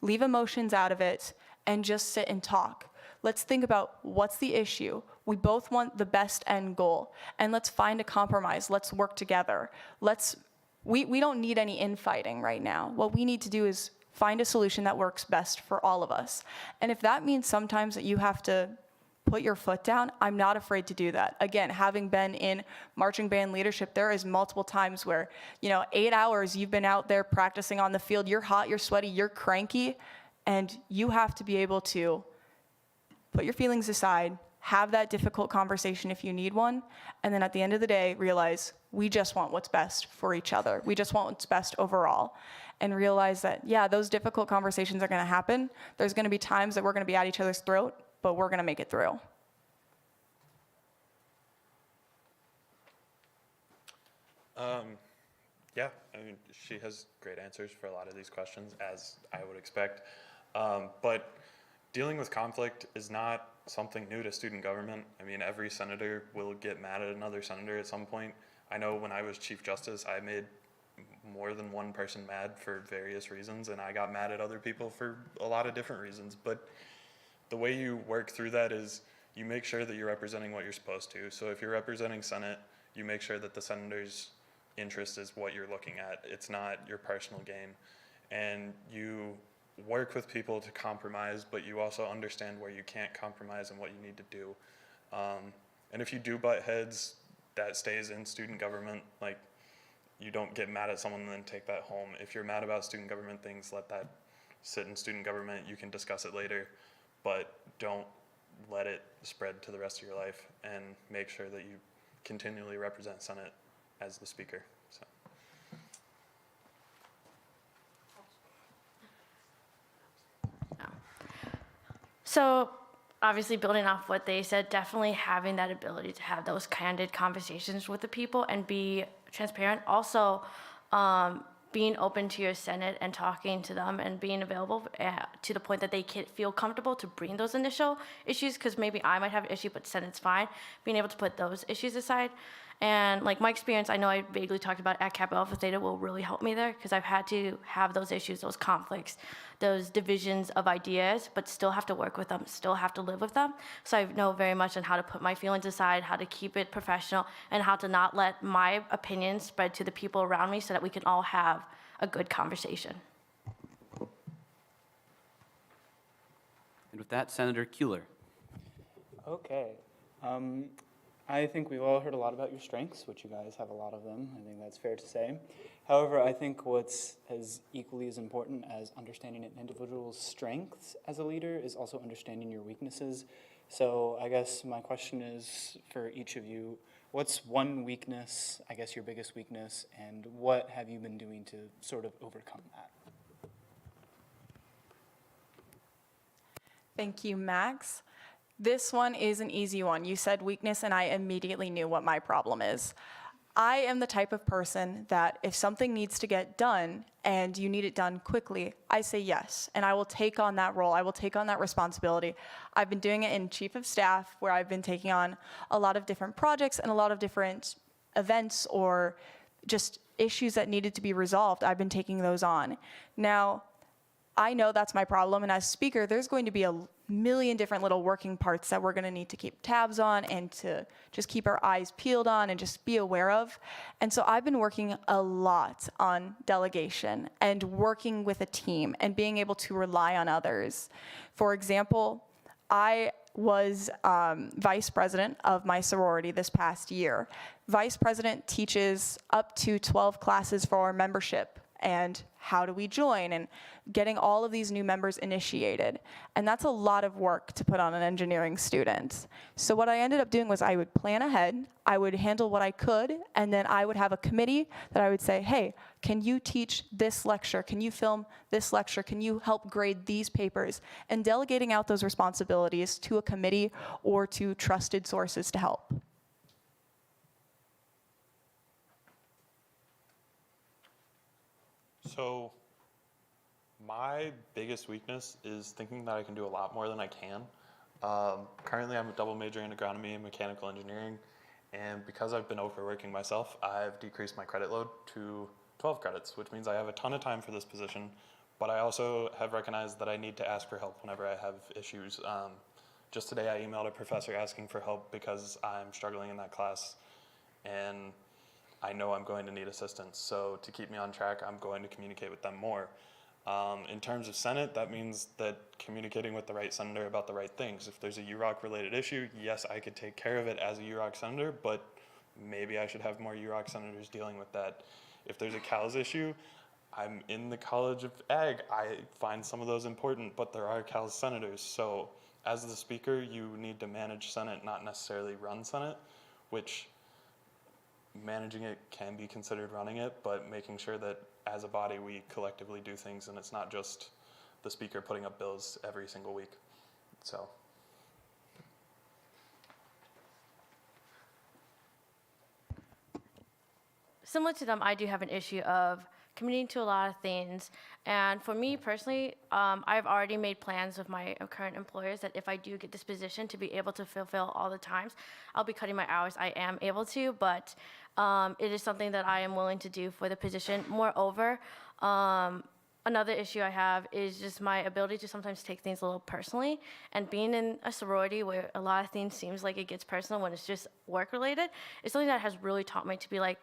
Leave emotions out of it and just sit and talk. Let's think about what's the issue. We both want the best end goal, and let's find a compromise. Let's work together. We don't need any infighting right now. What we need to do is find a solution that works best for all of us. And if that means sometimes that you have to put your foot down, I'm not afraid to do that. Again, having been in marching band leadership, there is multiple times where, 8 hours you've been out there practicing on the field, you're hot, you're sweaty, you're cranky, and you have to be able to put your feelings aside, have that difficult conversation if you need one, and then at the end of the day, realize we just want what's best for each other. We just want what's best overall. And realize that, yeah, those difficult conversations are gonna happen. There's gonna be times that we're gonna be at each other's throat, but we're gonna make it through. Yeah, I mean, she has great answers for a lot of these questions, as I would expect. But dealing with conflict is not something new to student government. I mean, every senator will get mad at another senator at some point. I know when I was Chief Justice, I made more than one person mad for various reasons, and I got mad at other people for a lot of different reasons. But the way you work through that is you make sure that you're representing what you're supposed to. So if you're representing Senate, you make sure that the senator's interest is what you're looking at. It's not your personal gain. And you work with people to compromise, but you also understand where you can't compromise and what you need to do. And if you do butt heads, that stays in student government. Like, you don't get mad at someone and then take that home. If you're mad about student government things, let that sit in student government. You can discuss it later, but don't let it spread to the rest of your life, and make sure that you continually represent Senate as the speaker. So obviously, building off what they said, definitely having that ability to have those candid conversations with the people and be transparent. Also, being open to your Senate and talking to them and being available to the point that they can feel comfortable to bring those initial issues, because maybe I might have an issue, but Senate's fine. Being able to put those issues aside. And like my experience, I know I vaguely talked about at Kappa Alpha Theta will really help me there, because I've had to have those issues, those conflicts, those divisions of ideas, but still have to work with them, still have to live with them. So I know very much on how to put my feelings aside, how to keep it professional, and how to not let my opinions spread to the people around me so that we can all have a good conversation. And with that, Senator Kuehler. Okay. I think we've all heard a lot about your strengths, which you guys have a lot of them. I think that's fair to say. However, I think what's as equally as important as understanding an individual's strengths as a leader is also understanding your weaknesses. So I guess my question is for each of you, what's one weakness, I guess your biggest weakness, and what have you been doing to sort of overcome that? Thank you, Max. This one is an easy one. You said weakness, and I immediately knew what my problem is. I am the type of person that if something needs to get done and you need it done quickly, I say yes, and I will take on that role. I will take on that responsibility. I've been doing it in Chief of Staff, where I've been taking on a lot of different projects and a lot of different events or just issues that needed to be resolved. I've been taking those on. Now, I know that's my problem, and as speaker, there's going to be a million different little working parts that we're going to need to keep tabs on and to just keep our eyes peeled on and just be aware of. And so I've been working a lot on delegation and working with a team and being able to rely on others. For example, I was vice president of my sorority this past year. Vice president teaches up to 12 classes for our membership, and how do we join, and getting all of these new members initiated. And that's a lot of work to put on an engineering student. So what I ended up doing was I would plan ahead, I would handle what I could, and then I would have a committee that I would say, hey, can you teach this lecture? Can you film this lecture? Can you help grade these papers? And delegating out those responsibilities to a committee or to trusted sources to help. So my biggest weakness is thinking that I can do a lot more than I can. Currently, I'm a double major in agronomy and mechanical engineering, and because I've been overworking myself, I've decreased my credit load to 12 credits, which means I have a ton of time for this position, but I also have recognized that I need to ask for help whenever I have issues. Just today, I emailed a professor asking for help because I'm struggling in that class, and I know I'm going to need assistance. So to keep me on track, I'm going to communicate with them more. In terms of Senate, that means that communicating with the right senator about the right things. If there's a UROC related issue, yes, I could take care of it as a UROC senator, but maybe I should have more UROC senators dealing with that. If there's a CALS issue, I'm in the College of Ag. I find some of those important, but there are CALS senators. So as the speaker, you need to manage Senate, not necessarily run Senate, which managing it can be considered running it, but making sure that as a body we collectively do things and it's not just the speaker putting up bills every single week. So. Similar to them, I do have an issue of committing to a lot of things. And for me personally, I've already made plans with my current employers that if I do get this position to be able to fulfill all the times, I'll be cutting my hours. I am able to, but it is something that I am willing to do for the position. Moreover, another issue I have is just my ability to sometimes take things a little personally. And being in a sorority where a lot of things seems like it gets personal when it's just work related, is something that has really taught me to be like,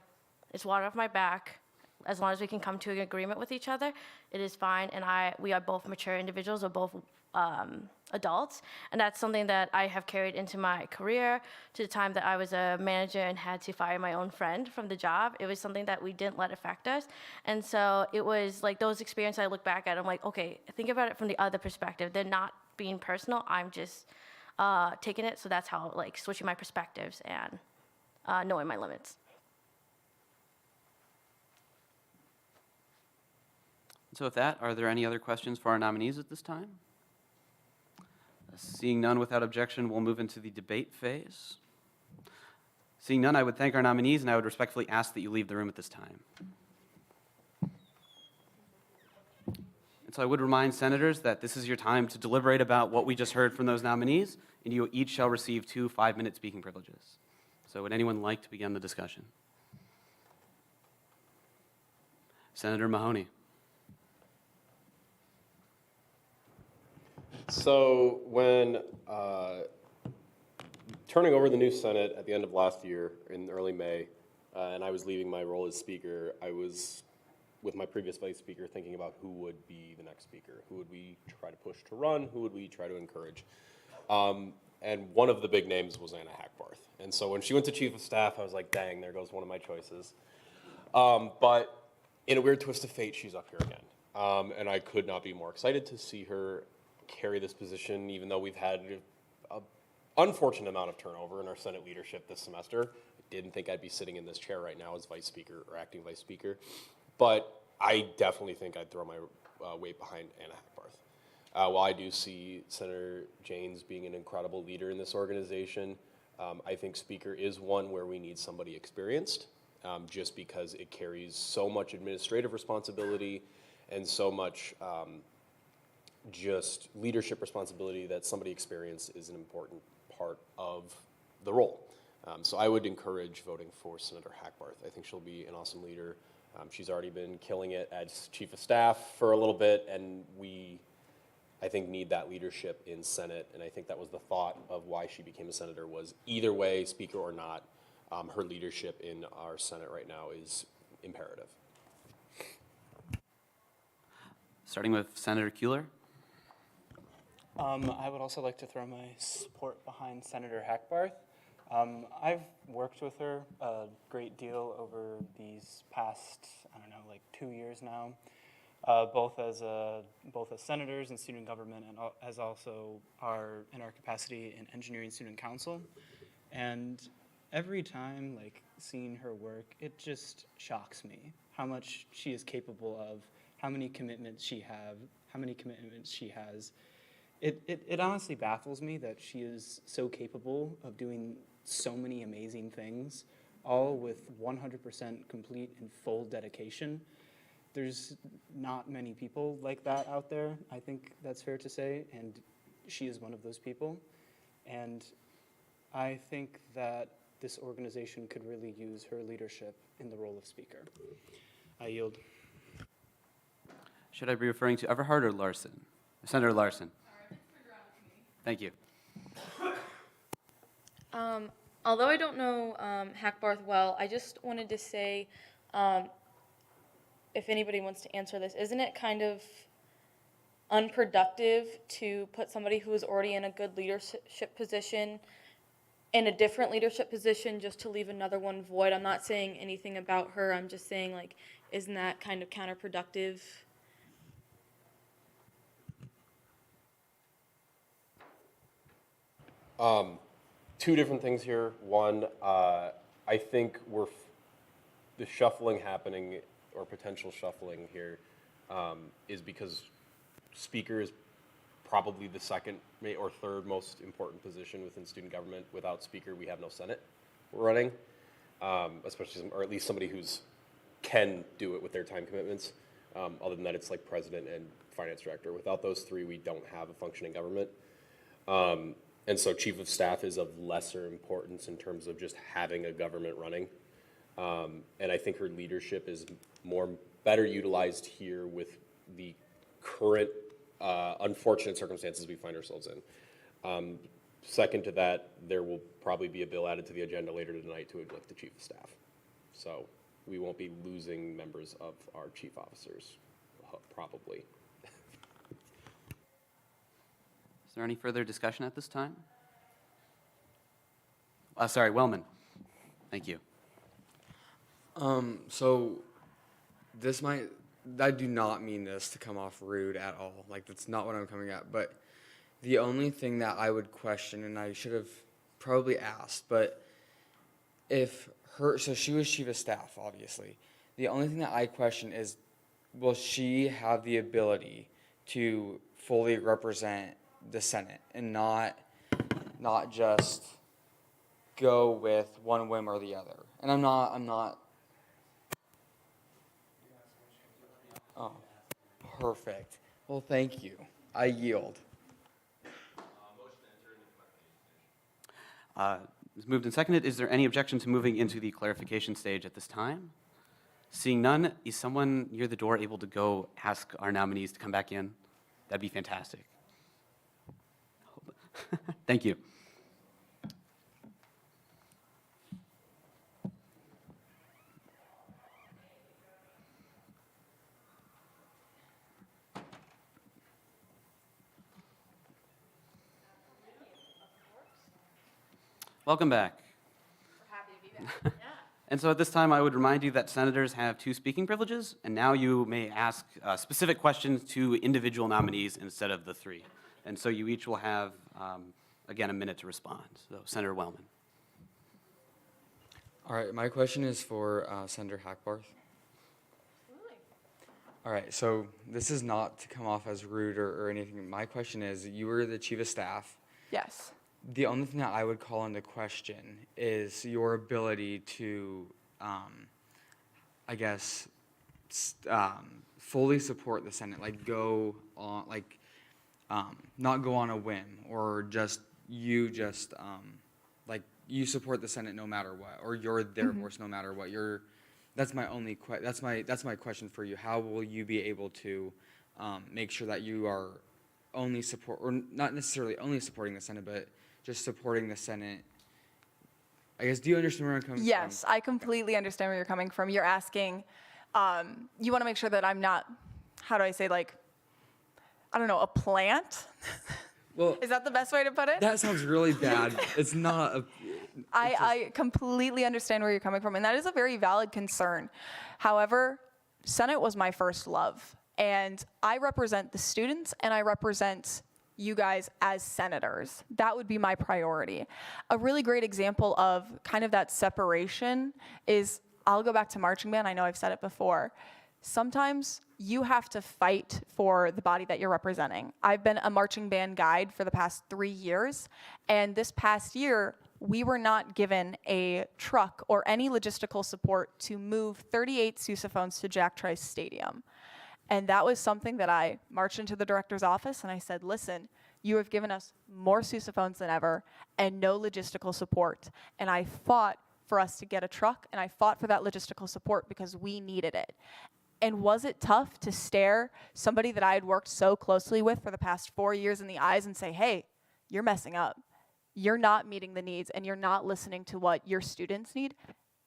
it's water off my back. As long as we can come to an agreement with each other, it is fine. And we are both mature individuals, we're both adults. And that's something that I have carried into my career to the time that I was a manager and had to fire my own friend from the job. It was something that we didn't let affect us. And so it was like those experiences I look back at, I'm like, okay, think about it from the other perspective. They're not being personal, I'm just taking it. So that's how, like, switching my perspectives and knowing my limits. So with that, are there any other questions for our nominees at this time? Seeing none without objection, we'll move into the debate phase. Seeing none, I would thank our nominees, and I would respectfully ask that you leave the room at this time. And so I would remind senators that this is your time to deliberate about what we just heard from those nominees, and you each shall receive 2 5-minute speaking privileges. So would anyone like to begin the discussion? Senator Mahoney. So when turning over the new Senate at the end of last year in early May, and I was leaving my role as speaker, I was, with my previous vice speaker, thinking about who would be the next speaker. Who would we try to push to run? Who would we try to encourage? And one of the big names was Anna Hackbarth. And so when she went to chief of staff, I was like, dang, there goes one of my choices. But in a weird twist of fate, she's up here again. And I could not be more excited to see her carry this position, even though we've had an unfortunate amount of turnover in our Senate leadership this semester. I didn't think I'd be sitting in this chair right now as vice speaker or acting vice speaker, but I definitely think I'd throw my weight behind Anna Hackbarth. While I do see Senator Janes being an incredible leader in this organization, I think speaker is one where we need somebody experienced, just because it carries so much administrative responsibility and so much just leadership responsibility that somebody experienced is an important part of the role. So I would encourage voting for Senator Hackbarth. I think she'll be an awesome leader. She's already been killing it as chief of staff for a little bit, and we, I think, need that leadership in Senate. And I think that was the thought of why she became a senator, was either way, speaker or not, her leadership in our Senate right now is imperative. Starting with Senator Kuehler. I would also like to throw my support behind Senator Hackbarth. I've worked with her a great deal over these past, I don't know, like 2 years now, both as senators in student government and as also in our capacity in engineering student council. And every time, like, seeing her work, it just shocks me how much she is capable of, how many commitments she has. It honestly baffles me that she is so capable of doing so many amazing things, all with 100% complete and full dedication. There's not many people like that out there, I think that's fair to say, and she is one of those people. And I think that this organization could really use her leadership in the role of speaker. I yield. Should I be referring to Everhart or Larson? Senator Larson. Thank you. Although I don't know Hackbarth well, I just wanted to say, if anybody wants to answer this, isn't it kind of unproductive to put somebody who is already in a good leadership position in a different leadership position just to leave another one void. I'm not saying anything about her. I'm just saying, like, isn't that kind of counterproductive? Two different things here. One, I think the shuffling happening, or potential shuffling here, is because speaker is probably the second or third most important position within student government. Without speaker, we have no Senate we're running, especially, or at least somebody who's can do it with their time commitments. Other than that, it's like president and finance director. Without those three, we don't have a functioning government. And so chief of staff is of lesser importance in terms of just having a government running. And I think her leadership is better utilized here with the current unfortunate circumstances we find ourselves in. Second to that, there will probably be a bill added to the agenda later tonight to elect the chief of staff. So we won't be losing members of our chief officers, probably. Is there any further discussion at this time? Sorry, Wellman. Thank you. So I do not mean this to come off rude at all. Like, that's not what I'm coming at. But the only thing that I would question, and I should have probably asked, but so she was chief of staff, obviously. The only thing that I question is, will she have the ability to fully represent the Senate and not just go with one whim or the other? And I'm not. Oh, perfect. Well, thank you. I yield. It's moved and seconded. Is there any objection to moving into the clarification stage at this time? Seeing none, is someone near the door able to go ask our nominees to come back in? That'd be fantastic. Thank you. Welcome back. We're happy to be back. Yeah. And so at this time, I would remind you that senators have 2 speaking privileges, and now you may ask specific questions to individual nominees instead of the 3. And so you each will have, again, a minute to respond. So Senator Wellman. All right, my question is for Senator Hackbarth. Absolutely. All right, so this is not to come off as rude or anything. My question is, you were the chief of staff. Yes. The only thing that I would call into question is your ability to, I guess, fully support the Senate, like go on, like, not go on a whim, or just like you support the Senate no matter what, or you're their voice no matter what. That's my only that's my question for you. How will you be able to make sure that you are only support, or not necessarily only supporting the Senate, but just supporting the Senate? I guess, do you understand where I'm coming from? Yes, I completely understand where you're coming from. You're asking, you want to make sure that I'm not, how do I say, like, I don't know, a plant? Well, is that the best way to put it? That sounds really bad. It's not a... I completely understand where you're coming from, and that is a very valid concern. However, Senate was my first love, and I represent the students, and I represent you guys as senators. That would be my priority. A really great example of kind of that separation is, I'll go back to marching band. I know I've said it before. Sometimes you have to fight for the body that you're representing. I've been a marching band guide for the past 3 years, and this past year, we were not given a truck or any logistical support to move 38 sousaphones to Jack Trice Stadium. And that was something that I marched into the director's office and I said, listen, you have given us more sousaphones than ever and no logistical support. And I fought for us to get a truck, and I fought for that logistical support because we needed it. And was it tough to stare somebody that I had worked so closely with for the past 4 years in the eyes and say, hey, you're messing up. You're not meeting the needs and you're not listening to what your students need?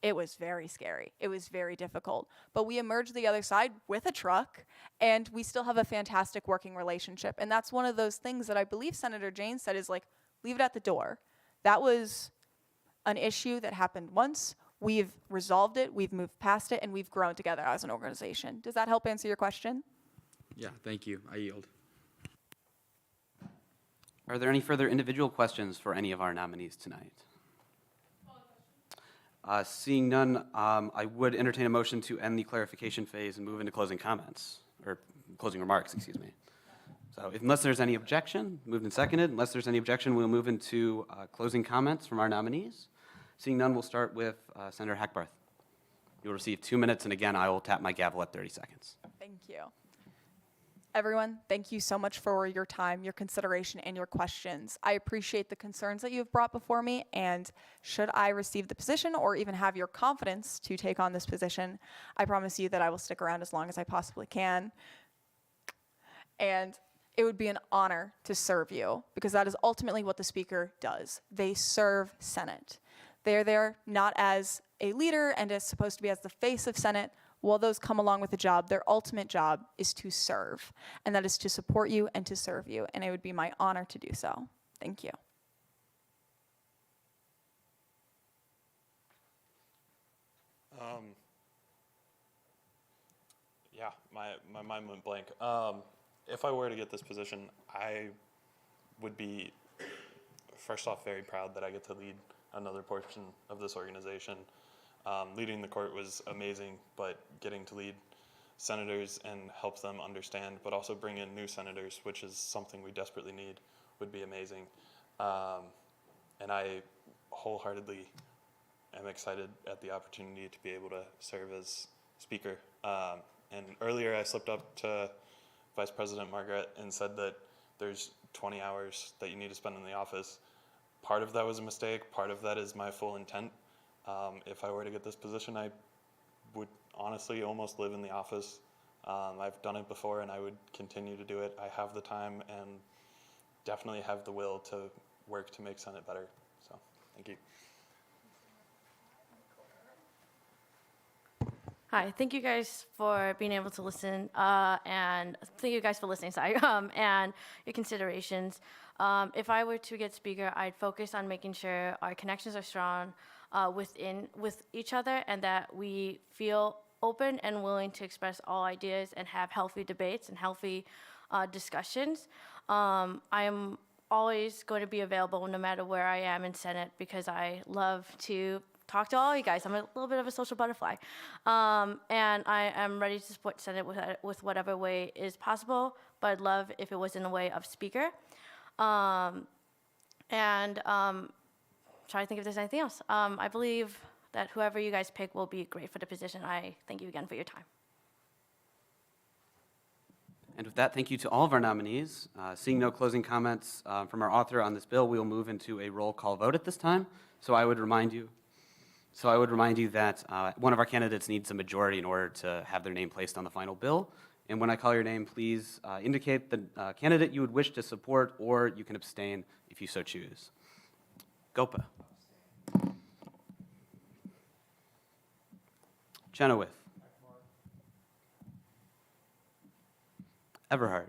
it was very scary. It was very difficult. But we emerged the other side with a truck, and we still have a fantastic working relationship. And that's one of those things that I believe Senator Jane said is like, leave it at the door. That was an issue that happened once. We've resolved it, we've moved past it, and we've grown together as an organization. Does that help answer your question? Yeah, thank you. I yield. Are there any further individual questions for any of our nominees tonight? Seeing none, I would entertain a motion to end the clarification phase and move into closing comments, or closing remarks, excuse me. So unless there's any objection, moved and seconded. Unless there's any objection, we'll move into closing comments from our nominees. Seeing none, we'll start with Senator Hackbarth. You'll receive 2 minutes, and again, I will tap my gavel at 30 seconds. Thank you. Everyone, thank you so much for your time, your consideration, and your questions. I appreciate the concerns that you have brought before me, and should I receive the position or even have your confidence to take on this position, I promise you that I will stick around as long as I possibly can. And it would be an honor to serve you, because that is ultimately what the Speaker does. They serve Senate. They're there not as a leader and as supposed to be as the face of Senate. While those come along with the job, their ultimate job is to serve, and that is to support you and to serve you, and it would be my honor to do so. Thank you. Yeah, my mind went blank. If I were to get this position, I would be, first off, very proud that I get to lead another portion of this organization. Leading the court was amazing, but getting to lead senators and help them understand, but also bring in new senators, which is something we desperately need, would be amazing. And I wholeheartedly am excited at the opportunity to be able to serve as Speaker. And earlier I slipped up to Vice President Margaret and said that there's 20 hours that you need to spend in the office. Part of that was a mistake, part of that is my full intent. If I were to get this position, I would honestly almost live in the office. I've done it before and I would continue to do it. I have the time and definitely have the will to work to make Senate better. So, thank you. Hi, thank you guys for being able to listen, and thank you guys for listening, sorry, and your considerations. If I were to get Speaker, I'd focus on making sure our connections are strong with each other, and that we feel open and willing to express all ideas and have healthy debates and healthy discussions. I'm always going to be available no matter where I am in Senate, because I love to talk to all you guys. I'm a little bit of a social butterfly. And I am ready to support Senate with whatever way is possible, but I'd love if it was in the way of Speaker. Try to think if there's anything else. I believe that whoever you guys pick will be great for the position. I thank you again for your time. And with that, thank you to all of our nominees. Seeing no closing comments from our author on this bill, we will move into a roll call vote at this time. So I would remind you that one of our candidates needs a majority in order to have their name placed on the final bill. And when I call your name, please indicate the candidate you would wish to support, or you can abstain if you so choose. Gopa. Chenoweth. Everhart.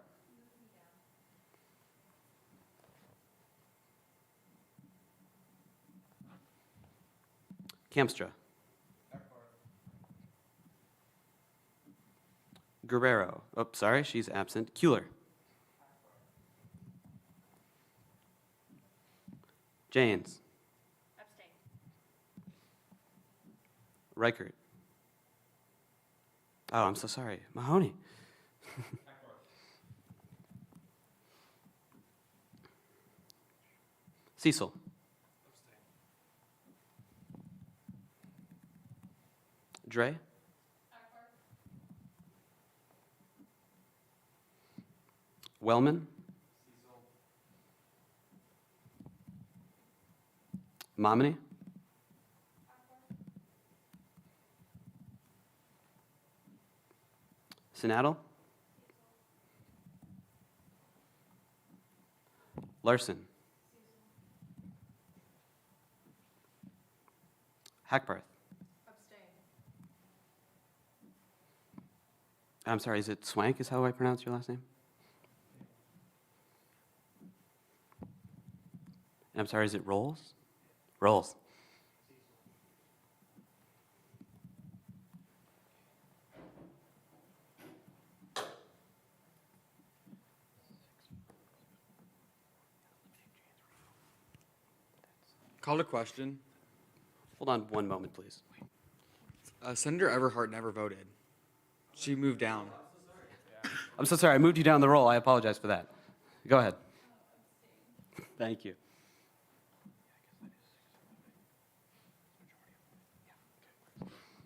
Kamstra. Guerrero. Oh, sorry, she's absent. Kuehler. Janes. Abstain. Reichert. Oh, I'm so sorry. Mahoney. Cecil. Dre. Wellman. Momini. Sinattle. Larson. Hackbarth. I'm sorry, is it Swank is how I pronounce your last name? And I'm sorry, is it Rolls? Rolls. Call to question. Hold on one moment, please. Senator Everhart never voted. She moved down. I'm so sorry, I moved you down the roll. I apologize for that. Go ahead. Thank you.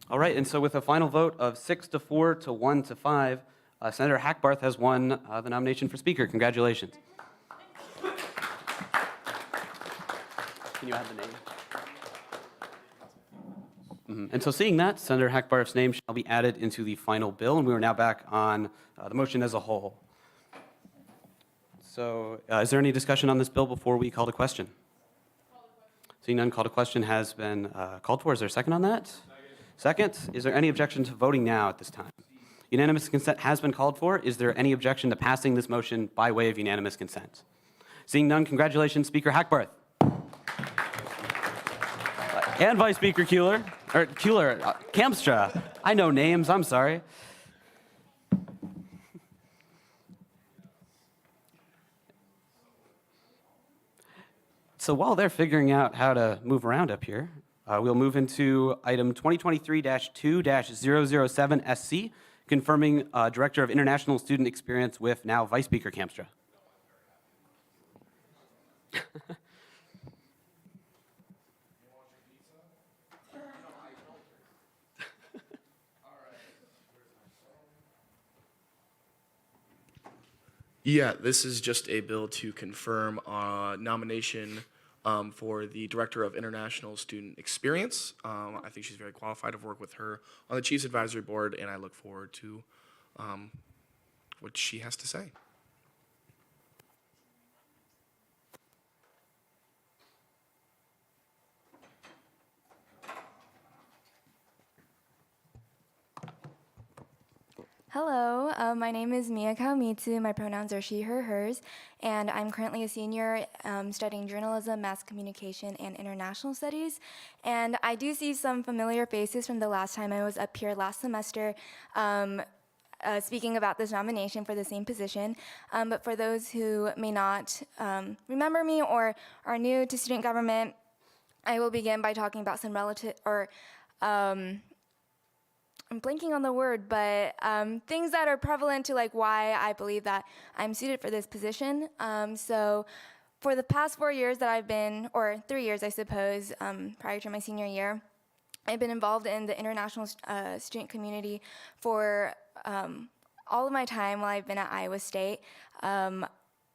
All right, and so with a final vote of 6 to 4 to 1 to 5, Senator Hackbarth has won the nomination for Speaker. Congratulations. Can you add the name? And so seeing that, Senator Hackbarth's name shall be added into the final bill, and we are now back on the motion as a whole. So is there any discussion on this bill before we call to question? Seeing none, call to question has been called for. Is there a second on that? Second. Is there any objection to voting now at this time? Unanimous consent has been called for. Is there any objection to passing this motion by way of unanimous consent? Seeing none, congratulations, Speaker Hackbarth. And Vice Speaker Kamstra. I know names, I'm sorry. So while they're figuring out how to move around up here, we'll move into item 2023-2-007 SC, confirming Director of International Student Experience with now Vice Speaker Kamstra. Yeah, this is just a bill to confirm nomination for the Director of International Student Experience. I think she's very qualified. I've worked with her on the Chiefs Advisory Board, and I look forward to what she has to say. Hello, my name is Mia Kawamitsu. My pronouns are she, her, hers, and I'm currently a senior studying journalism, mass communication, and international studies. And I do see some familiar faces from the last time I was up here last semester speaking about this nomination for the same position. But for those who may not remember me or are new to student government, I will begin by talking about some I'm blanking on the word, but things that are prevalent to like why I believe that I'm suited for this position. So for the past 4 years that I've been, or 3 years I suppose, prior to my senior year, I've been involved in the international student community for all of my time while I've been at Iowa State.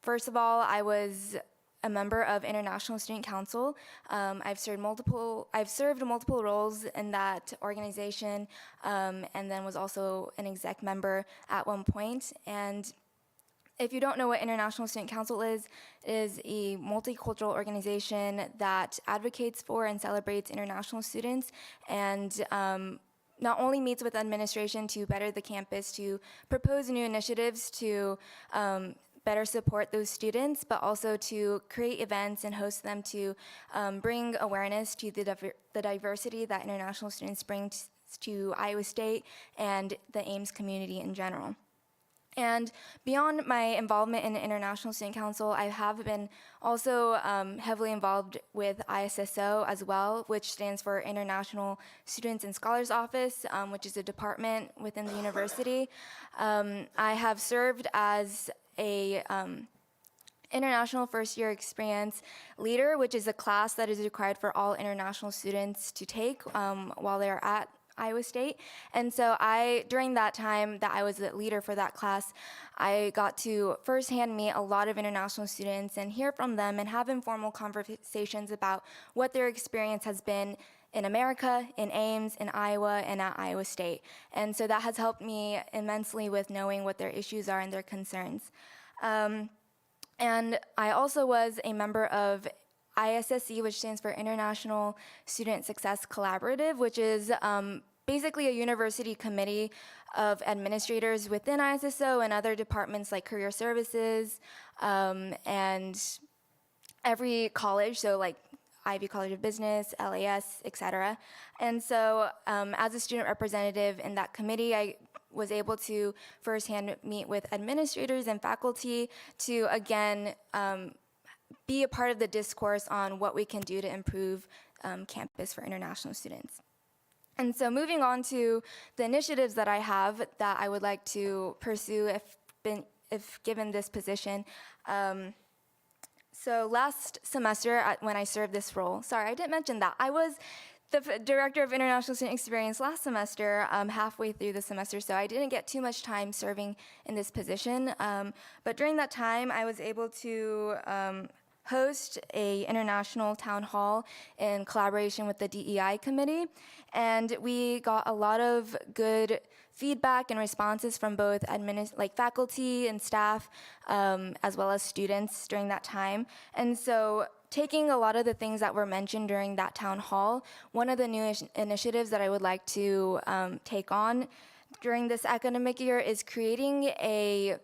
First of all, I was a member of International Student Council. I've served multiple roles in that organization, and then was also an exec member at one point. And if you don't know what International Student Council is, it is a multicultural organization that advocates for and celebrates international students, and not only meets with administration to better the campus, to propose new initiatives to better support those students, but also to create events and host them to bring awareness to the diversity that international students bring to Iowa State and the Ames community in general. And beyond my involvement in the International Student Council, I have been also heavily involved with ISSO as well, which stands for International Students and Scholars Office, which is a department within the university. I have served as a international first-year experience leader, which is a class that is required for all international students to take while they're at Iowa State. And so during that time that I was the leader for that class, I got to firsthand meet a lot of international students and hear from them and have informal conversations about what their experience has been in America, in Ames, in Iowa, and at Iowa State. And so that has helped me immensely with knowing what their issues are and their concerns. And I also was a member of ISSE, which stands for International Student Success Collaborative, which is basically a university committee of administrators within ISSO and other departments like career services, and every college, so like Ivy College of Business, LAS, etc. And so as a student representative in that committee, I was able to firsthand meet with administrators and faculty to, again, be a part of the discourse on what we can do to improve campus for international students. And so moving on to the initiatives that I have that I would like to pursue if given this position. So last semester when I served this role, sorry, I didn't mention that. I was the Director of International Student Experience last semester, halfway through the semester, so I didn't get too much time serving in this position. But during that time, I was able to host a international town hall in collaboration with the DEI committee, and we got a lot of good feedback and responses from both faculty and staff, as well as students during that time. And so taking a lot of the things that were mentioned during that town hall, one of the new initiatives that I would like to take on during this academic year is creating a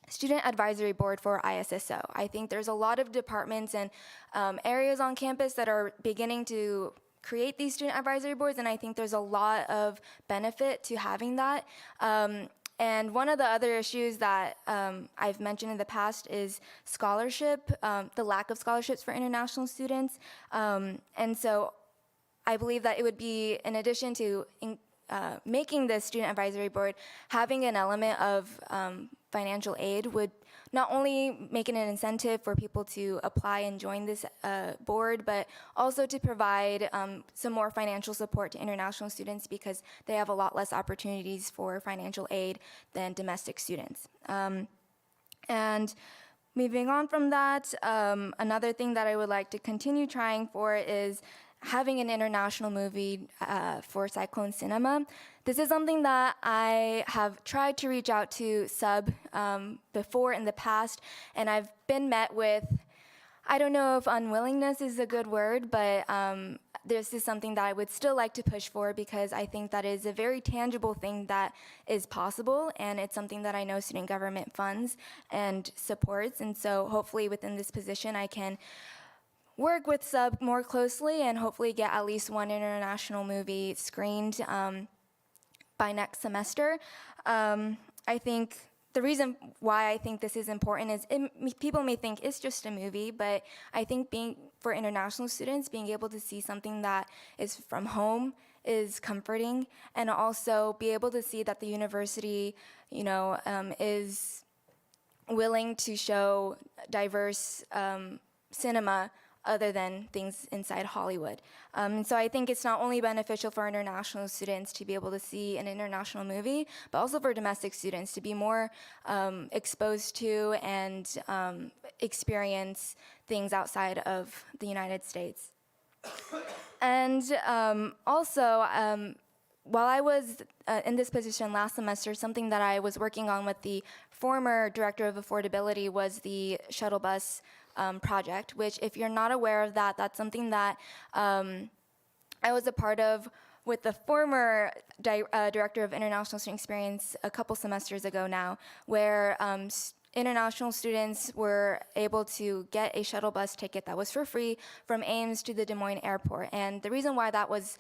student advisory board for ISSO. I think there's a lot of departments and areas on campus that are beginning to create these student advisory boards, and I think there's a lot of benefit to having that. And one of the other issues that I've mentioned in the past is scholarship, the lack of scholarships for international students. And so I believe that it would be, in addition to making the student advisory board, having an element of financial aid would not only make it an incentive for people to apply and join this board, but also to provide some more financial support to international students because they have a lot less opportunities for financial aid than domestic students. And moving on from that, another thing that I would like to continue trying for is having an international movie for Cyclone Cinema. This is something that I have tried to reach out to SUB before in the past, and I've been met with, I don't know if unwillingness is a good word, but this is something that I would still like to push for because I think that is a very tangible thing that is possible, and it's something that I know student government funds and supports, and so hopefully within this position I can work with SUB more closely and hopefully get at least one international movie screened by next semester. I think the reason why I think this is important is people may think it's just a movie, but I think for international students, being able to see something that is from home is comforting, and also be able to see that the university, is willing to show diverse cinema other than things inside Hollywood. So I think it's not only beneficial for international students to be able to see an international movie, but also for domestic students to be more exposed to and experience things outside of the United States. And also, while I was in this position last semester, something that I was working on with the former director of affordability was the shuttle bus project, which if you're not aware of that, that's something that I was a part of with the former director of international student experience a couple semesters ago now, where international students were able to get a shuttle bus ticket that was for free from Ames to the Des Moines airport. And the reason why that was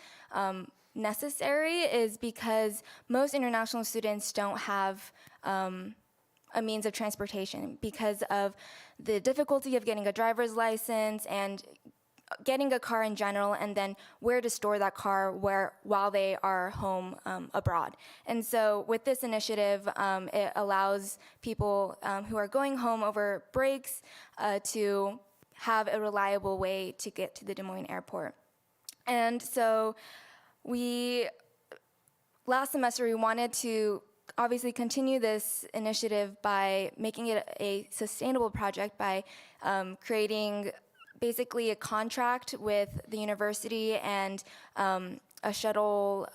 necessary is because most international students don't have a means of transportation because of the difficulty of getting a driver's license and getting a car in general, and then where to store that car while they are home abroad. And so with this initiative, it allows people who are going home over breaks to have a reliable way to get to the Des Moines airport. And so last semester we wanted to obviously continue this initiative by making it a sustainable project by creating basically a contract with the university and a shuttle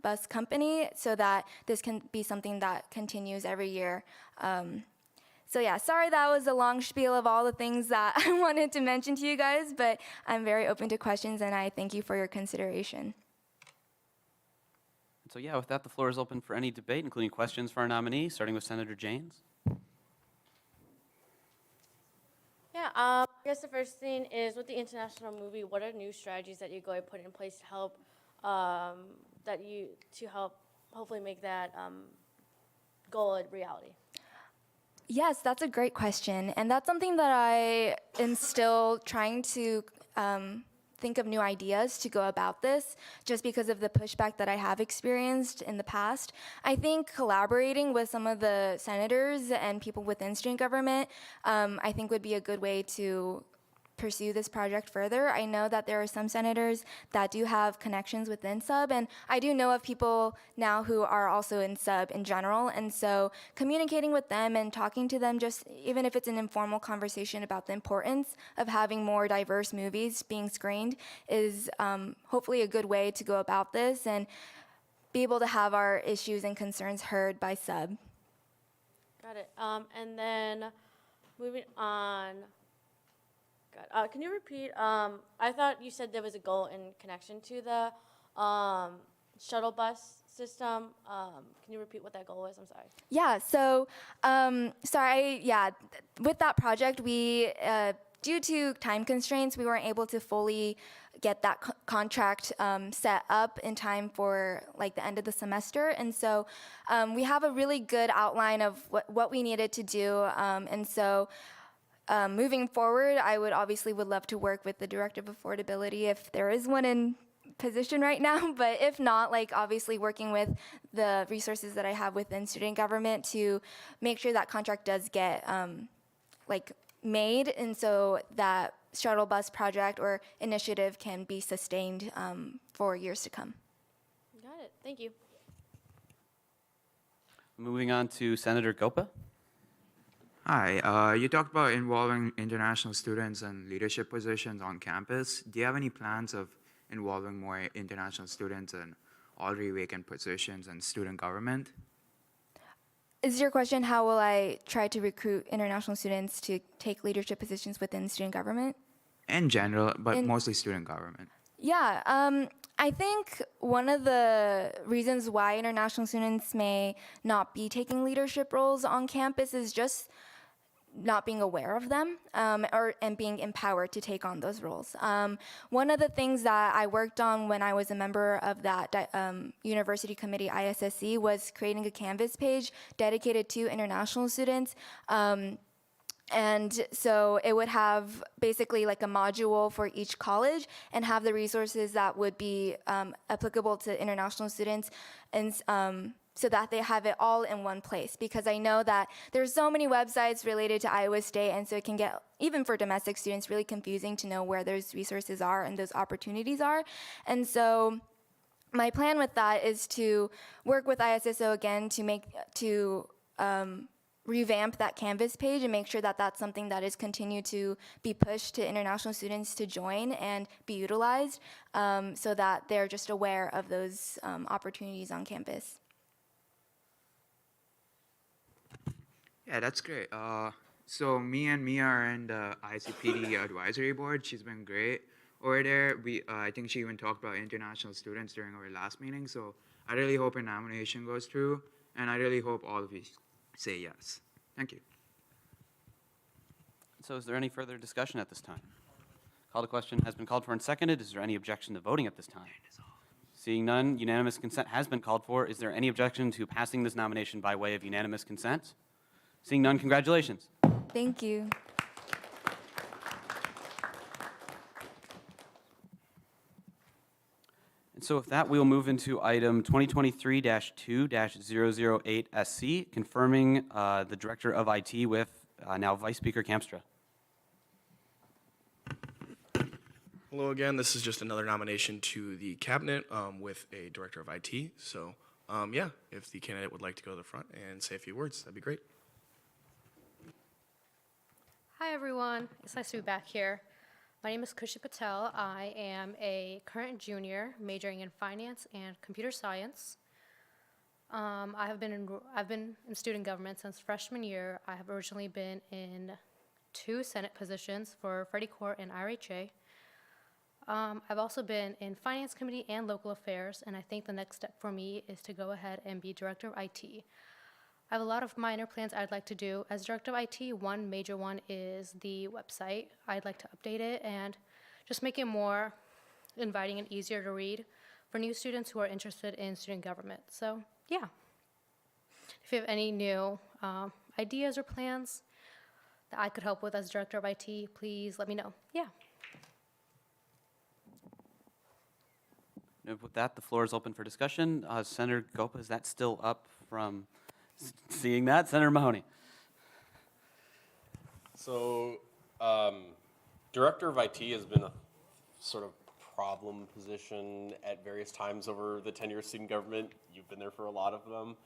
bus company so that this can be something that continues every year. So yeah, sorry that was a long spiel of all the things that I wanted to mention to you guys, but I'm very open to questions and I thank you for your consideration. So yeah, with that, the floor is open for any debate, including questions for our nominee, starting with Senator Janes. Yeah, I guess the first thing is with the international movie, what are new strategies that you're going to put in place to help hopefully make that goal a reality? Yes, that's a great question. And that's something that I am still trying to think of new ideas to go about this, just because of the pushback that I have experienced in the past. I think collaborating with some of the senators and people within student government, I think would be a good way to pursue this project further. I know that there are some senators that do have connections within sub, and I do know of people now who are also in sub in general, and so communicating with them and talking to them, just even if it's an informal conversation about the importance of having more diverse movies being screened, is hopefully a good way to go about this and be able to have our issues and concerns heard by sub. Got it. And then moving on. God, can you repeat? I thought you said there was a goal in connection to the shuttle bus system. Can you repeat what that goal was? I'm sorry. Yeah, so, with that project, we, due to time constraints, we weren't able to fully get that contract set up in time for like the end of the semester. And so we have a really good outline of what we needed to do. And so moving forward, I would love to work with the Director of Affordability if there is one in position right now, but if not, like obviously working with the resources that I have within student government to make sure that contract does get made, and so that shuttle bus project or initiative can be sustained for years to come. Got it. Thank you. Moving on to Senator Gopa. Hi, you talked about involving international students and leadership positions on campus. Do you have any plans of involving more international students in already vacant positions in student government? Is your question, how will I try to recruit international students to take leadership positions within student government? In general, but mostly student government. Yeah, I think one of the reasons why international students may not be taking leadership roles on campus is just not being aware of them and being empowered to take on those roles. One of the things that I worked on when I was a member of that university committee, ISSC, was creating a Canvas page dedicated to international students. And so it would have basically like a module for each college and have the resources that would be applicable to international students, and so that they have it all in one place. Because I know that there's so many websites related to Iowa State, and so it can get, even for domestic students, really confusing to know where those resources are and those opportunities are. And so my plan with that is to work with ISSO again to revamp that Canvas page and make sure that that's something that is continued to be pushed to international students to join and be utilized, so that they're just aware of those opportunities on campus. Yeah, that's great. So me and Mia are in the ICPD advisory board. She's been great over there. I think she even talked about international students during our last meeting. So I really hope her nomination goes through, and I really hope all of you say yes. Thank you. So is there any further discussion at this time? Call to question has been called for and seconded. Is there any objection to voting at this time? Seeing none, unanimous consent has been called for. Is there any objection to passing this nomination by way of unanimous consent? Seeing none, congratulations. Thank you. And so with that, we will move into item 2023-2-008SC, confirming the Director of IT with now Vice Speaker Kamstra. Hello again. This is just another nomination to the cabinet with a Director of IT. So yeah, if the candidate would like to go to the front and say a few words, that'd be great. Hi everyone, it's nice to be back here. My name is Kushi Patel. I am a current junior majoring in finance and computer science. I've been in student government since freshman year. I have originally been in 2 Senate positions for Freddie Court and IRHA. I've also been in Finance Committee and Local Affairs, and I think the next step for me is to go ahead and be Director of IT. I have a lot of minor plans I'd like to do. As Director of IT, one major one is the website. I'd like to update it and just make it more inviting and easier to read for new students who are interested in student government. So, yeah. If you have any new ideas or plans that I could help with as Director of IT, please let me know. Yeah. And with that, the floor is open for discussion. Senator Gopa, is that still up from seeing that? Senator Mahoney. So, Director of IT has been a sort of problem position at various times over the tenure of student government. You've been there for a lot of them.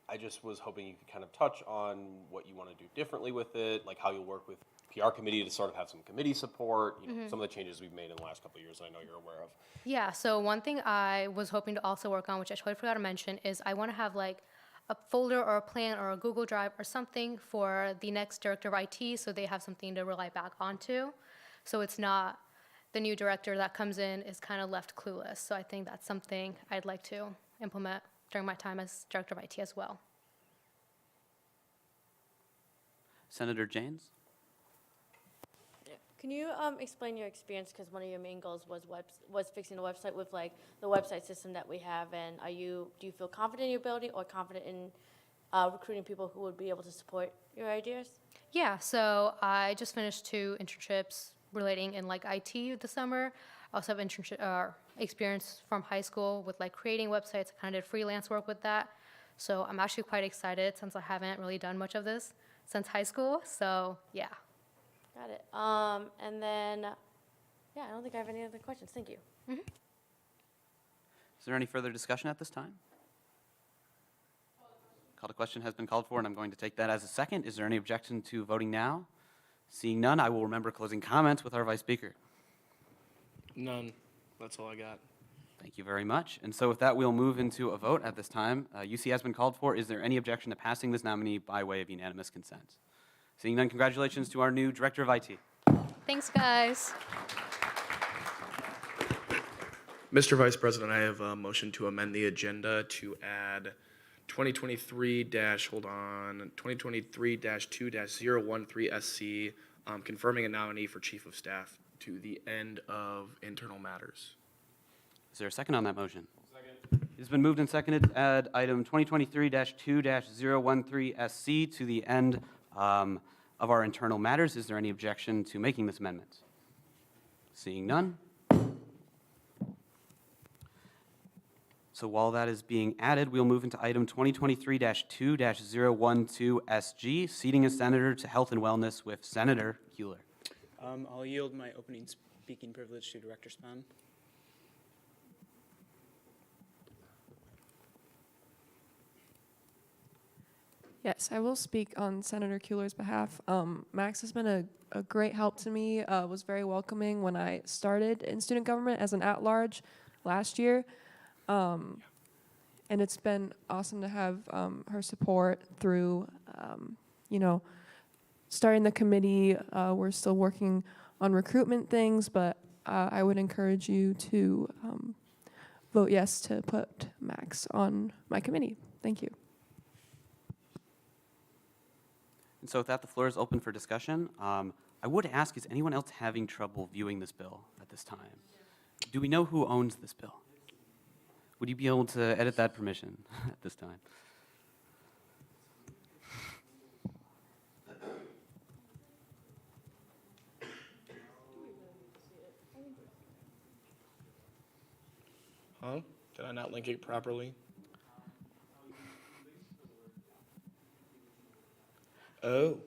I just was hoping you could kind of touch on what you want to do differently with it, like how you'll work with PR committee to sort of have some committee support, you know, some of the changes we've made in the last couple of years I know you're aware of. Yeah, so one thing I was hoping to also work on, which I totally forgot to mention, is I want to have like a folder or a plan or a Google Drive or something for the next Director of IT so they have something to rely back onto. So it's not the new director that comes in is kind of left clueless. So I think that's something I'd like to implement during my time as Director of IT as well. Senator Janes? Can you explain your experience, because one of your main goals was fixing the website with like the website system that we have, and do you feel confident in your ability or confident in recruiting people who would be able to support your ideas? Yeah, so I just finished 2 internships relating in like IT this summer. I also have internship experience from high school with like creating websites. I kind of did freelance work with that. So I'm actually quite excited since I haven't really done much of this since high school. So yeah. Got it. And then, yeah, I don't think I have any other questions. Thank you. Is there any further discussion at this time? Called a question has been called for, and I'm going to take that as a second. Is there any objection to voting now? Seeing none, I will remember closing comments with our Vice Speaker. None. That's all I got. Thank you very much. And so with that, we'll move into a vote at this time. UC has been called for. Is there any objection to passing this nominee by way of unanimous consent? Seeing none, congratulations to our new Director of IT. Thanks, guys. Mr. Vice President, I have a motion to amend the agenda to add 2023-2-013SC, confirming a nominee for Chief of Staff to the end of internal matters. Is there a second on that motion? Second. It has been moved and seconded to add item 2023-2-013SC to the end of our internal matters. Is there any objection to making this amendment? Seeing none. So while that is being added, we'll move into item 2023-2-012SG, seating a senator to health and wellness with Senator Hewler. I'll yield my opening speaking privilege to Director Spahn. Yes, I will speak on Senator Kuehler's behalf. Max has been a great help to me, was very welcoming when I started in student government as an at-large last year. And it's been awesome to have her support through, starting the committee. We're still working on recruitment things, but I would encourage you to vote yes to put Max on my committee. Thank you. And so with that, the floor is open for discussion. I would ask, is anyone else having trouble viewing this bill at this time? Do we know who owns this bill? Would you be able to edit that permission at this time? Huh? Did I not link it properly? Oh.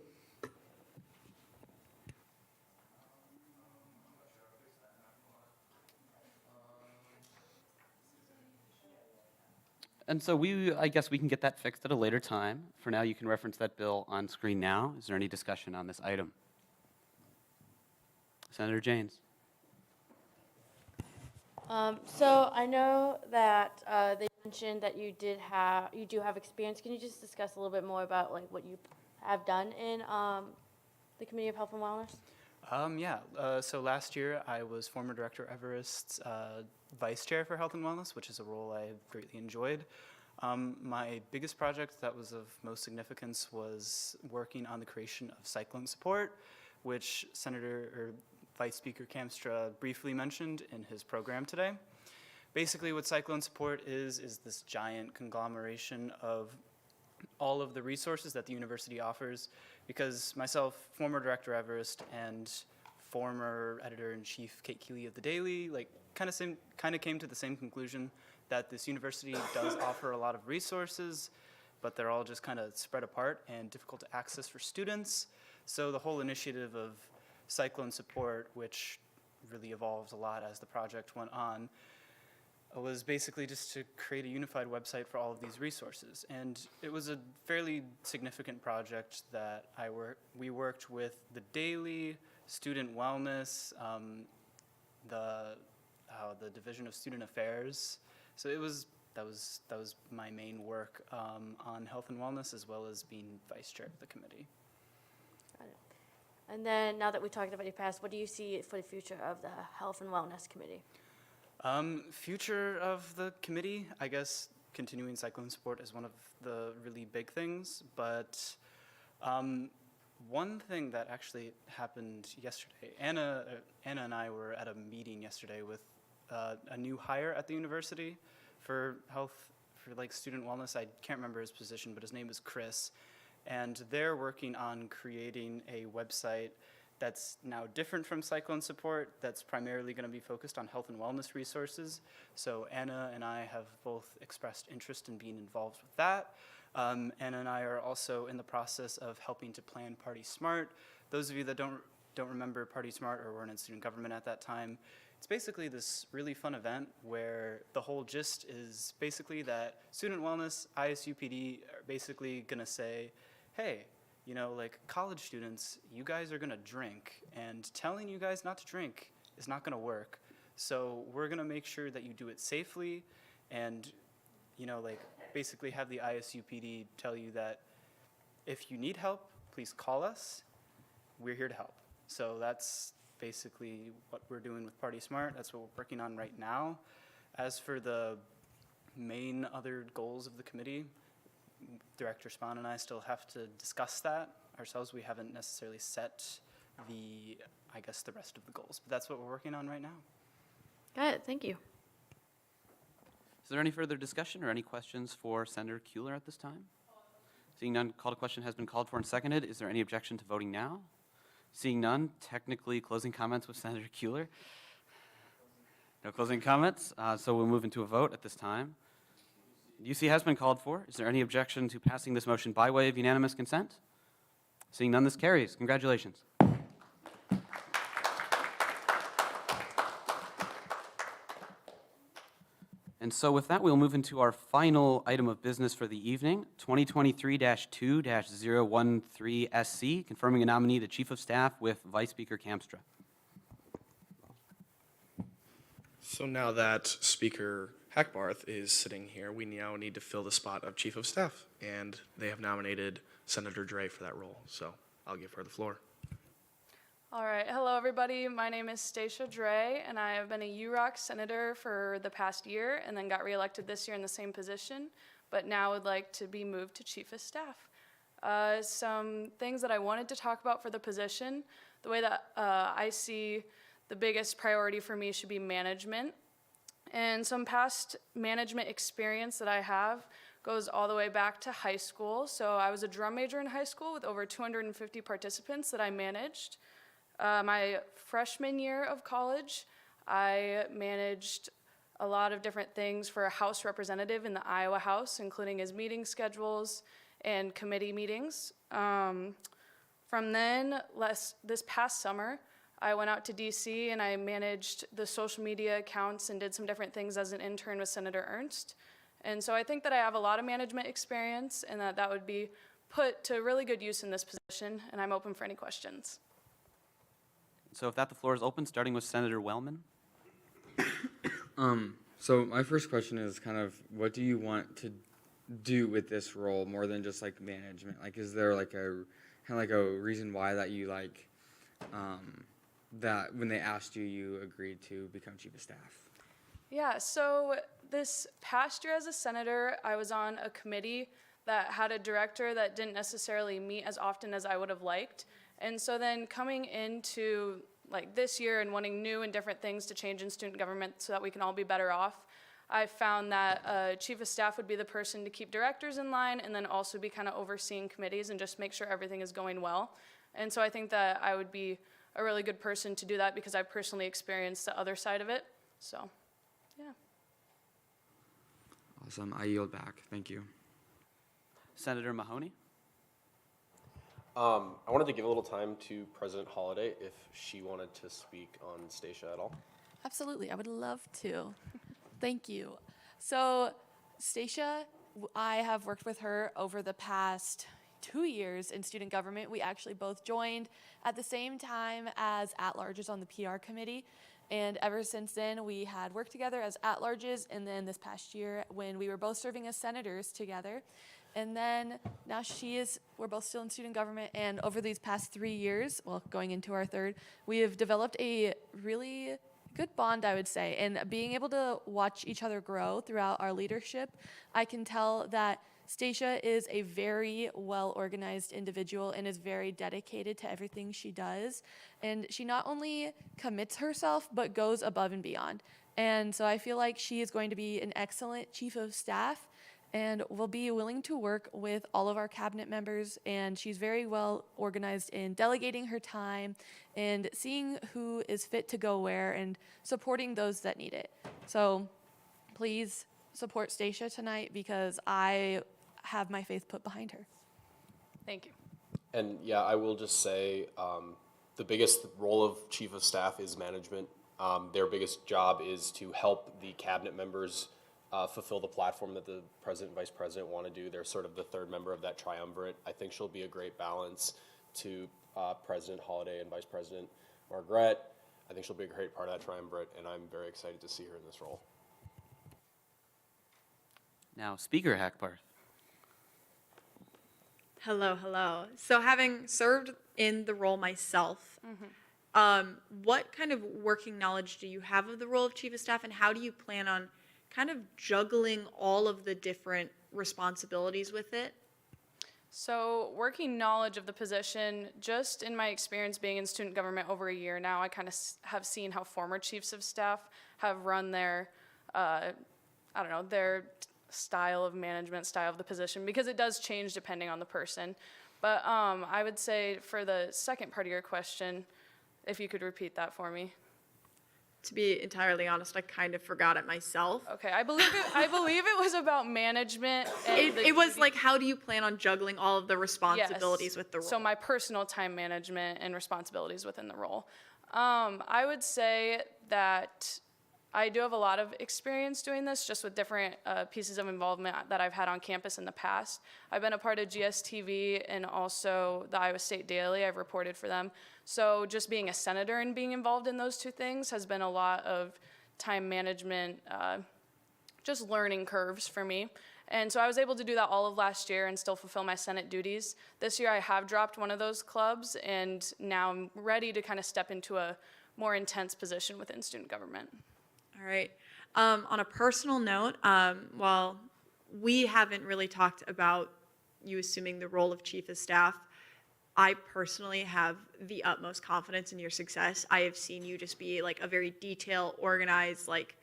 And so I guess we can get that fixed at a later time. For now, you can reference that bill on screen now. Is there any discussion on this item? Senator Janes. So I know that they mentioned that you do have experience. Can you just discuss a little bit more about like what you have done in the Committee of Health and Wellness? So last year I was former Director Everest's Vice Chair for Health and Wellness, which is a role I greatly enjoyed. My biggest project that was of most significance was working on the creation of cyclone support, which Vice Speaker Kamstra briefly mentioned in his program today. Basically what cyclone support is this giant conglomeration of all of the resources that the university offers, because myself, former Director Everest, and former Editor-in-Chief Kate Keeley of The Daily, kind of came to the same conclusion that this university does offer a lot of resources, but they're all just kind of spread apart and difficult to access for students. So the whole initiative of cyclone support, which really evolved a lot as the project went on, was basically just to create a unified website for all of these resources. And it was a fairly significant project that we worked with The Daily, Student Wellness, the Division of Student Affairs. So that was my main work on health and wellness, as well as being vice chair of the committee. Got it. And then now that we talked about your past, what do you see for the future of the Health and Wellness Committee? Future of the committee, I guess continuing cyclone support is one of the really big things, but one thing that actually happened yesterday, Anna and I were at a meeting yesterday with a new hire at the university for student wellness. I can't remember his position, but his name is Chris, and they're working on creating a website that's now different from cyclone support, that's primarily going to be focused on health and wellness resources. So Anna and I have both expressed interest in being involved with that. Anna and I are also in the process of helping to plan Party Smart. Those of you that don't remember Party Smart or weren't in student government at that time, it's basically this really fun event where the whole gist is basically that student wellness, ISUPD are basically going to say, hey, college students, you guys are going to drink, and telling you guys not to drink is not going to work. So we're going to make sure that you do it safely, and, basically have the ISUPD tell you that if you need help, please call us. We're here to help. So that's basically what we're doing with Party Smart. That's what we're working on right now. As for the main other goals of the committee, Director Spahn and I still have to discuss that ourselves. We haven't necessarily set the rest of the goals, but that's what we're working on right now. Got it, thank you. Is there any further discussion or any questions for Senator Kuehler at this time? Seeing none, call to question has been called for and seconded. Is there any objection to voting now? Seeing none, technically closing comments with Senator Kuehler. No closing comments, so we'll move into a vote at this time. UC has been called for. Is there any objection to passing this motion by way of unanimous consent? Seeing none, this carries. Congratulations. And so with that, we'll move into our final item of business for the evening, 2023-2-013SC, confirming a nominee to Chief of Staff with Vice Speaker Kamstra. So now that Speaker Hackbarth is sitting here, we now need to fill the spot of Chief of Staff, and they have nominated Senator Dre for that role, so I'll give her the floor. All right, hello everybody. My name is Stacia Dre, and I have been a UROC senator for the past year, and then got reelected this year in the same position, but now would like to be moved to Chief of Staff. Some things that I wanted to talk about for the position, the way that I see the biggest priority for me should be management. And some past management experience that I have goes all the way back to high school. So I was a drum major in high school with over 250 participants that I managed. My freshman year of college, I managed a lot of different things for a House representative in the Iowa House, including his meeting schedules and committee meetings. From then, this past summer, I went out to DC and I managed the social media accounts and did some different things as an intern with Senator Ernst. And so I think that I have a lot of management experience and that would be put to really good use in this position, and I'm open for any questions. So if that, the floor is open, starting with Senator Wellman. So my first question is kind of, what do you want to do with this role more than just like management? Like, is there like a kind of like a reason why that you like that when they asked you, you agreed to become chief of staff? Yeah, so this past year as a senator, I was on a committee that had a director that didn't necessarily meet as often as I would have liked. And so then coming into like this year and wanting new and different things to change in student government so that we can all be better off, I found that chief of staff would be the person to keep directors in line and then also be kind of overseeing committees and just make sure everything is going well. And so I think that I would be a really good person to do that because I've personally experienced the other side of it. So, yeah. Awesome. I yield back. Thank you. Senator Mahoney? I wanted to give a little time to President Holliday if she wanted to speak on Stacia at all. Absolutely, I would love to. Thank you. So, Stacia, I have worked with her over the past 2 years in student government. We actually both joined at the same time as at-larges on the PR committee. And ever since then, we had worked together as at-larges, and then this past year when we were both serving as senators together. And then now we're both still in student government, and over these past 3 years, well, going into our third, we have developed a really good bond, I would say. And being able to watch each other grow throughout our leadership, I can tell that Stacia is a very well-organized individual and is very dedicated to everything she does. And she not only commits herself, but goes above and beyond. And so I feel like she is going to be an excellent chief of staff and will be willing to work with all of our cabinet members. And she's very well organized in delegating her time and seeing who is fit to go where and supporting those that need it. So please support Stacia tonight because I have my faith put behind her. Thank you. And yeah, I will just say the biggest role of chief of staff is management. Their biggest job is to help the cabinet members fulfill the platform that the president and vice president want to do. They're sort of the third member of that triumvirate. I think she'll be a great balance to President Holliday and Vice President Margaret. I think she'll be a great part of that triumvirate, and I'm very excited to see her in this role. Now, Speaker Hackbarth. Hello, hello. So having served in the role myself, what kind of working knowledge do you have of the role of chief of staff, and how do you plan on kind of juggling all of the different responsibilities with it? So working knowledge of the position, just in my experience being in student government over a year now, I kind of have seen how former chiefs of staff have run their, their style of management, style of the position, because it does change depending on the person. But I would say for the second part of your question, if you could repeat that for me. To be entirely honest, I kind of forgot it myself. Okay, I believe it was about management. And It was like, how do you plan on juggling all of the responsibilities with the role? So my personal time management and responsibilities within the role. I would say that I do have a lot of experience doing this, just with different pieces of involvement that I've had on campus in the past. I've been a part of GSTV and also the Iowa State Daily. I've reported for them. So just being a senator and being involved in those two things has been a lot of time management, just learning curves for me. And so I was able to do that all of last year and still fulfill my Senate duties. This year I have dropped one of those clubs, and now I'm ready to kind of step into a more intense position within student government. All right. On a personal note, while we haven't really talked about you assuming the role of chief of staff, I personally have the utmost confidence in your success. I have seen you just be like a very detailed, organized, like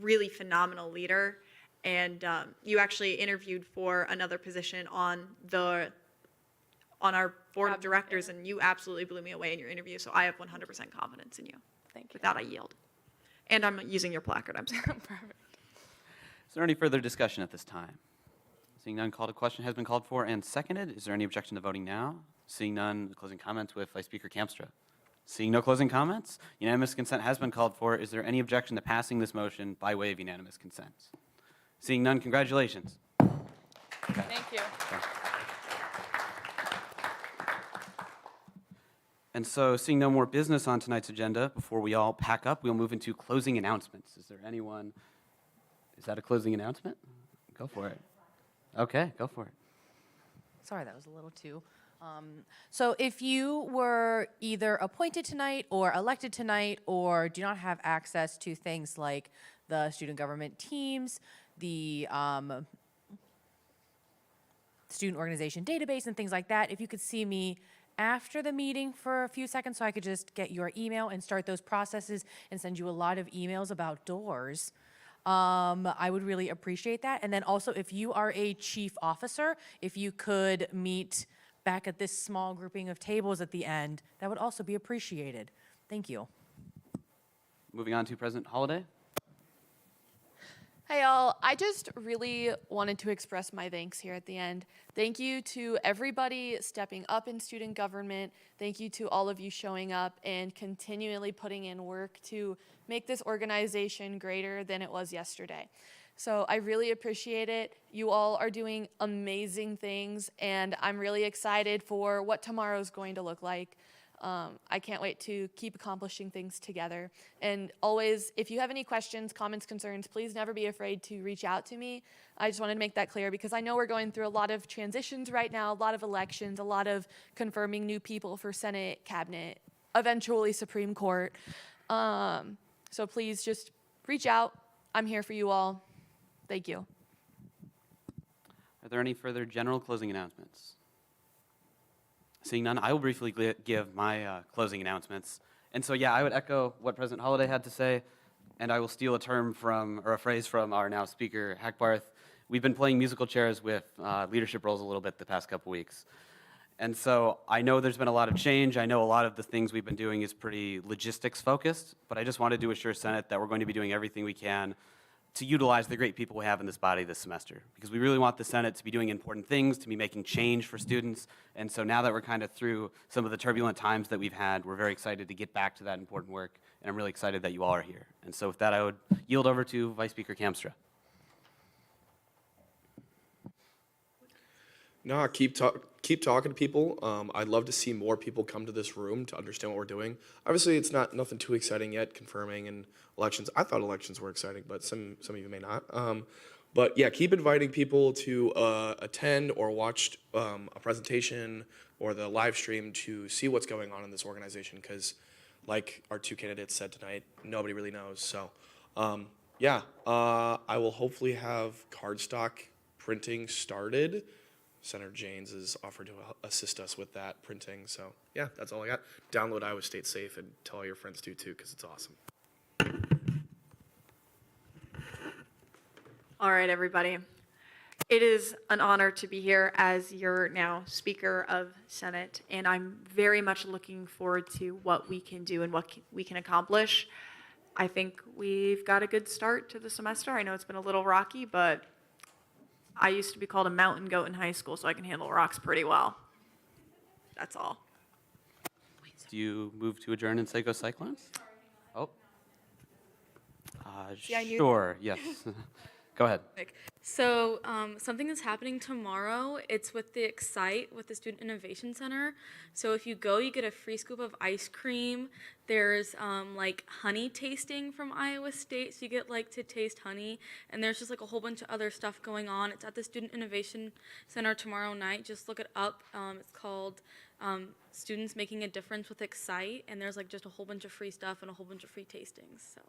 really phenomenal leader. And you actually interviewed for another position on our board of directors, and you absolutely blew me away in your interview. So I have 100% confidence in you. Thank you. With that, I yield. And I'm using your placard, I'm sorry. Perfect. Is there any further discussion at this time? Seeing none, called a question has been called for and seconded. Is there any objection to voting now? Seeing none, closing comments with Vice Speaker Kamstra. Seeing no closing comments, unanimous consent has been called for. Is there any objection to passing this motion by way of unanimous consent? Seeing none, congratulations. Thank you. And so, seeing no more business on tonight's agenda, before we all pack up, we'll move into closing announcements. Is there anyone? Is that a closing announcement? Go for it. Okay, go for it. Sorry, that was a little too So if you were either appointed tonight or elected tonight or do not have access to things like the student government teams, the student organization database and things like that, if you could see me after the meeting for a few seconds so I could just get your email and start those processes and send you a lot of emails about doors, I would really appreciate that. And then also if you are a chief officer, if you could meet back at this small grouping of tables at the end, that would also be appreciated. Thank you. Moving on to President Holliday. Hey y'all, I just really wanted to express my thanks here at the end. Thank you to everybody stepping up in student government. Thank you to all of you showing up and continually putting in work to make this organization greater than it was yesterday. So I really appreciate it. You all are doing amazing things, and I'm really excited for what tomorrow's going to look like. I can't wait to keep accomplishing things together. And always, if you have any questions, comments, concerns, please never be afraid to reach out to me. I just wanted to make that clear because I know we're going through a lot of transitions right now, a lot of elections, a lot of confirming new people for Senate, Cabinet, eventually Supreme Court. So please just reach out. I'm here for you all. Thank you. Are there any further general closing announcements? Seeing none, I will briefly give my closing announcements. And so, yeah, I would echo what President Holliday had to say, and I will steal a phrase from our now speaker, Hackbarth. We've been playing musical chairs with leadership roles a little bit the past couple weeks. And so I know there's been a lot of change. I know a lot of the things we've been doing is pretty logistics focused, but I just wanted to assure Senate that we're going to be doing everything we can to utilize the great people we have in this body this semester, because we really want the Senate to be doing important things, to be making change for students. And so now that we're kind of through some of the turbulent times that we've had, we're very excited to get back to that important work, and I'm really excited that you all are here. And so with that, I would yield over to Vice Speaker Kamstra. No, keep talking to people. I'd love to see more people come to this room to understand what we're doing. Obviously, it's nothing too exciting yet, confirming and elections. I thought elections were exciting, but some of you may not. But yeah, keep inviting people to attend or watch a presentation or the live stream to see what's going on in this organization, because like our two candidates said tonight, nobody really knows. So yeah, I will hopefully have cardstock printing started. Senator Janes has offered to assist us with that printing. So yeah, that's all I got. Download Iowa State Safe and tell all your friends to too, because it's awesome. All right, everybody. It is an honor to be here as your now Speaker of Senate, and I'm very much looking forward to what we can do and what we can accomplish. I think we've got a good start to the semester. I know it's been a little rocky, but I used to be called a mountain goat in high school, so I can handle rocks pretty well. That's all. Do you move to adjourn and say go Cyclones? Oh. Sure, yes. Go ahead. So something that's happening tomorrow, it's with the Excite, with the Student Innovation Center. So if you go, you get a free scoop of ice cream. There's like honey tasting from Iowa State, so you get like to taste honey. And there's just like a whole bunch of other stuff going on. It's at the Student Innovation Center tomorrow night. Just look it up. It's called Students Making a Difference with Excite. And there's like just a whole bunch of free stuff and a whole bunch of free tastings. So.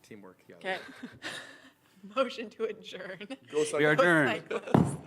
Teamwork. Yeah. Okay. Motion to adjourn. Go Cyclones. We are adjourned. Go Cyclones.